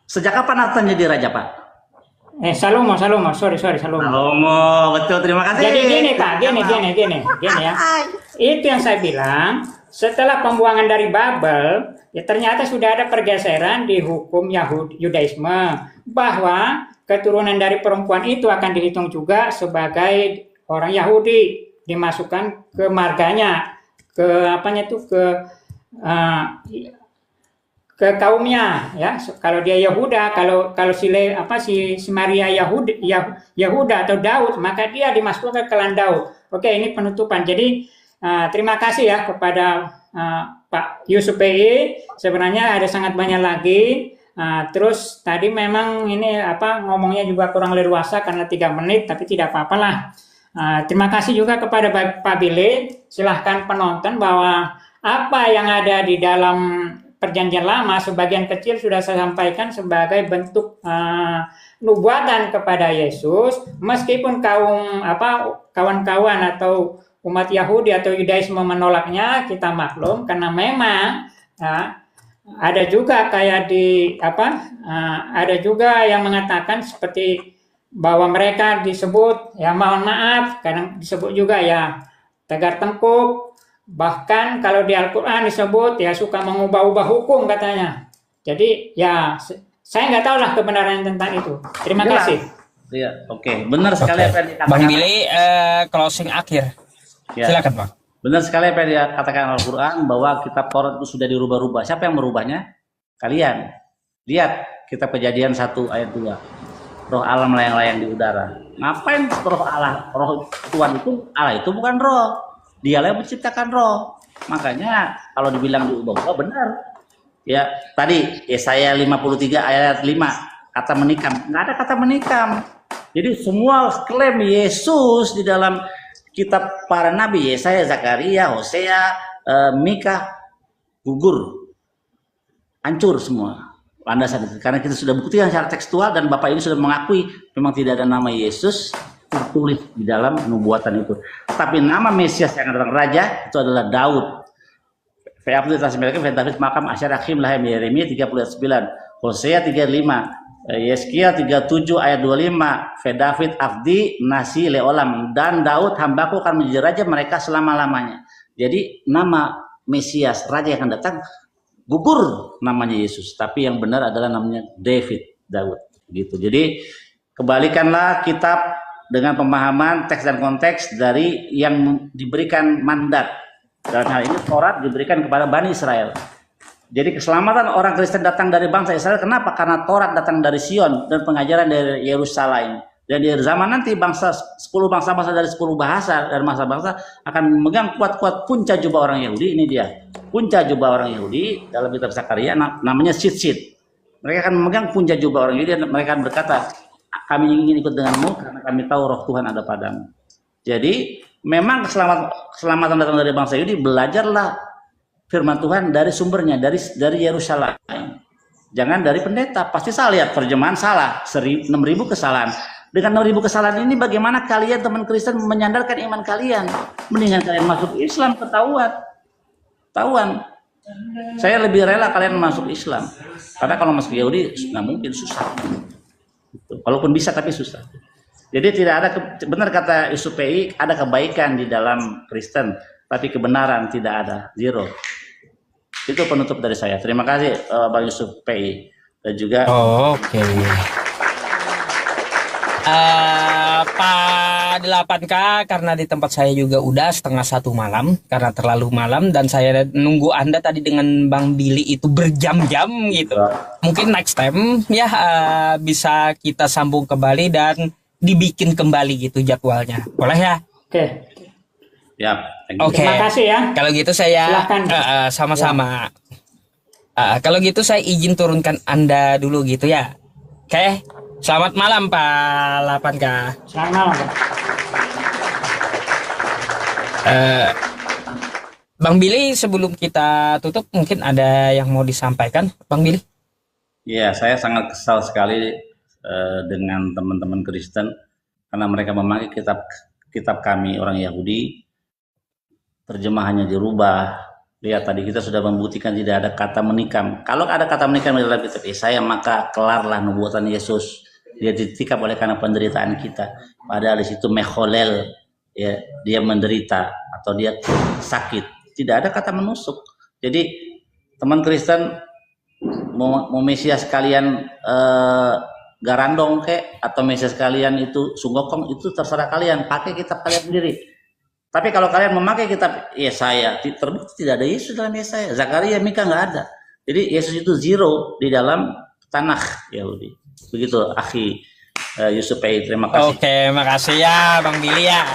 Sejak kapan Nathan jadi raja, Pak? Salomo. Sorry, Salomo. Salomo, betul. Terima kasih. Jadi gini, Pak. Gini ya. Itu yang saya bilang. Setelah pembuangan dari Babel, ya ternyata sudah ada pergeseran di hukum Yudaisme bahwa keturunan dari perempuan itu akan dihitung juga sebagai orang Yahudi, dimasukkan ke marganya, ke kaumnya ya. Kalau dia Yehuda, kalau si Maria Yehuda atau Daud, maka dia dimasukkan ke klan Daud. Oke, ini penutupan. Jadi terima kasih ya kepada Pak Yusuf PI. Sebenarnya ada sangat banyak lagi. Terus tadi memang ini ngomongnya juga kurang leluasa karena 3 menit, tapi tidak apa-apalah. Terima kasih juga kepada Pak Billy. Silahkan penonton bahwa apa yang ada di dalam Perjanjian Lama sebagian kecil sudah saya sampaikan sebagai bentuk nubuatan kepada Yesus, meskipun kawan-kawan atau umat Yahudi atau Yudaisme menolaknya, kita maklum karena memang ada juga ada juga yang mengatakan seperti bahwa mereka disebut ya, mohon maaf, kadang disebut juga ya tegar tengkuk. Bahkan kalau di Al-Quran disebut ya suka mengubah-ubah hukum katanya. Jadi ya saya nggak tahu lah kebenaran tentang itu. Terima kasih. Iya, oke. Benar sekali apa yang dikatakan. Bang Billy, closing akhir. Ya. Silakan Bang. Benar sekali apa yang dikatakan Al-Quran bahwa kitab Taurat itu sudah dirubah-rubah. Siapa yang merubahnya? Kalian. Lihat kitab Kejadian 1 ayat 2. Roh Allah melayang-layang di udara. Ngapain roh Allah? Roh Tuhan itu, Allah itu bukan roh. Dialah yang menciptakan roh. Makanya kalau dibilang diubah-ubah benar. Ya, tadi Yesaya 53 ayat 5 kata menikam, nggak ada kata menikam. Jadi semua klaim Yesus di dalam kitab para nabi Yesaya, Zakaria, Hosea, Mika gugur, hancur semua landasan itu. Karena kita sudah buktikan secara tekstual dan Bapak ini sudah mengakui memang tidak ada nama Yesus tertulis di dalam nubuatan itu. Tapi nama Mesias yang adalah raja itu adalah Daud. Fa'abdu tasmilakan David makam asyarakhim lahem Yeremia 39, Hosea 35, Yeskia 37 ayat 25, David Afdi nasi leolam, dan Daud hambaku akan menjadi raja mereka selama-lamanya. Jadi nama Mesias, raja yang akan datang, gugur namanya Yesus, tapi yang benar adalah namanya David, Daud gitu. Jadi kebalikanlah kitab dengan pemahaman teks dan konteks dari yang diberikan mandat. Dalam hal ini Taurat diberikan kepada Bani Israel. Jadi keselamatan orang Kristen datang dari bangsa Israel. Kenapa? Karena Taurat datang dari Sion dan pengajaran dari Yerusalem. Dan di zaman nanti 10 bangsa-bangsa dari 10 bahasa dan bangsa-bangsa akan memegang kuat-kuat punca jubah orang Yahudi. Ini dia. Punca jubah orang Yahudi dalam kitab Zakaria namanya Sit-Sit. Mereka akan memegang punca jubah orang Yahudi dan mereka akan berkata, kami ingin ikut denganmu karena kami tahu roh Tuhan ada padamu. Jadi memang keselamatan datang dari bangsa Yahudi, belajarlah firman Tuhan dari sumbernya, dari Yerusalem. Jangan dari pendeta. Pasti salah lihat terjemahan salah, 6.000 kesalahan. Dengan 6.000 kesalahan ini bagaimana kalian teman Kristen menyandarkan iman kalian? Mendingan kalian masuk Islam, ketahuan. Saya lebih rela kalian masuk Islam. Karena kalau masuk Yahudi nggak mungkin, susah. Walaupun bisa tapi susah. Jadi tidak ada, benar kata Yusuf PI, ada kebaikan di dalam Kristen, tapi kebenaran tidak ada, zero. Itu penutup dari saya. Terima kasih Bang Yusuf PI dan juga. Oke. Pak 8K, karena di tempat saya juga udah 1:30 malam karena terlalu malam dan saya nunggu Anda tadi dengan Bang Billy itu berjam-jam gitu. Mungkin next time ya bisa kita sambung kembali dan dibikin kembali gitu jadwalnya. Boleh ya? Oke. Ya. Oke. Terima kasih ya. Kalau gitu saya sama-sama. Kalau gitu saya izin turunkan Anda dulu gitu ya. Oke. Selamat malam Pak 8K. Selamat malam Pak. Bang Billy, sebelum kita tutup mungkin ada yang mau disampaikan, Bang Billy? Ya, saya sangat kesal sekali dengan teman-teman Kristen karena mereka memakai kitab kami orang Yahudi, terjemahannya dirubah. Lihat tadi kita sudah membuktikan tidak ada kata menikam. Kalau ada kata menikam di dalam kitab Yesaya, maka kelarlah nubuatan Yesus. Dia ditikam oleh karena penderitaan kita. Padahal di situ mecholel, ya, dia menderita atau dia sakit. Tidak ada kata menusuk. Jadi teman Kristen mau Mesias kalian garandong kek atau Mesias kalian itu sunggokong, itu terserah kalian, pakai kitab kalian sendiri. Tapi kalau kalian memakai kitab Yesaya, terbukti tidak ada Yesus dalam Yesaya. Zakaria, Mika nggak ada. Jadi Yesus itu zero di dalam Tanakh Yahudi. Begitu, Akhi Yusuf Pei. Terima kasih. Oke, makasih ya Bang Billy ya.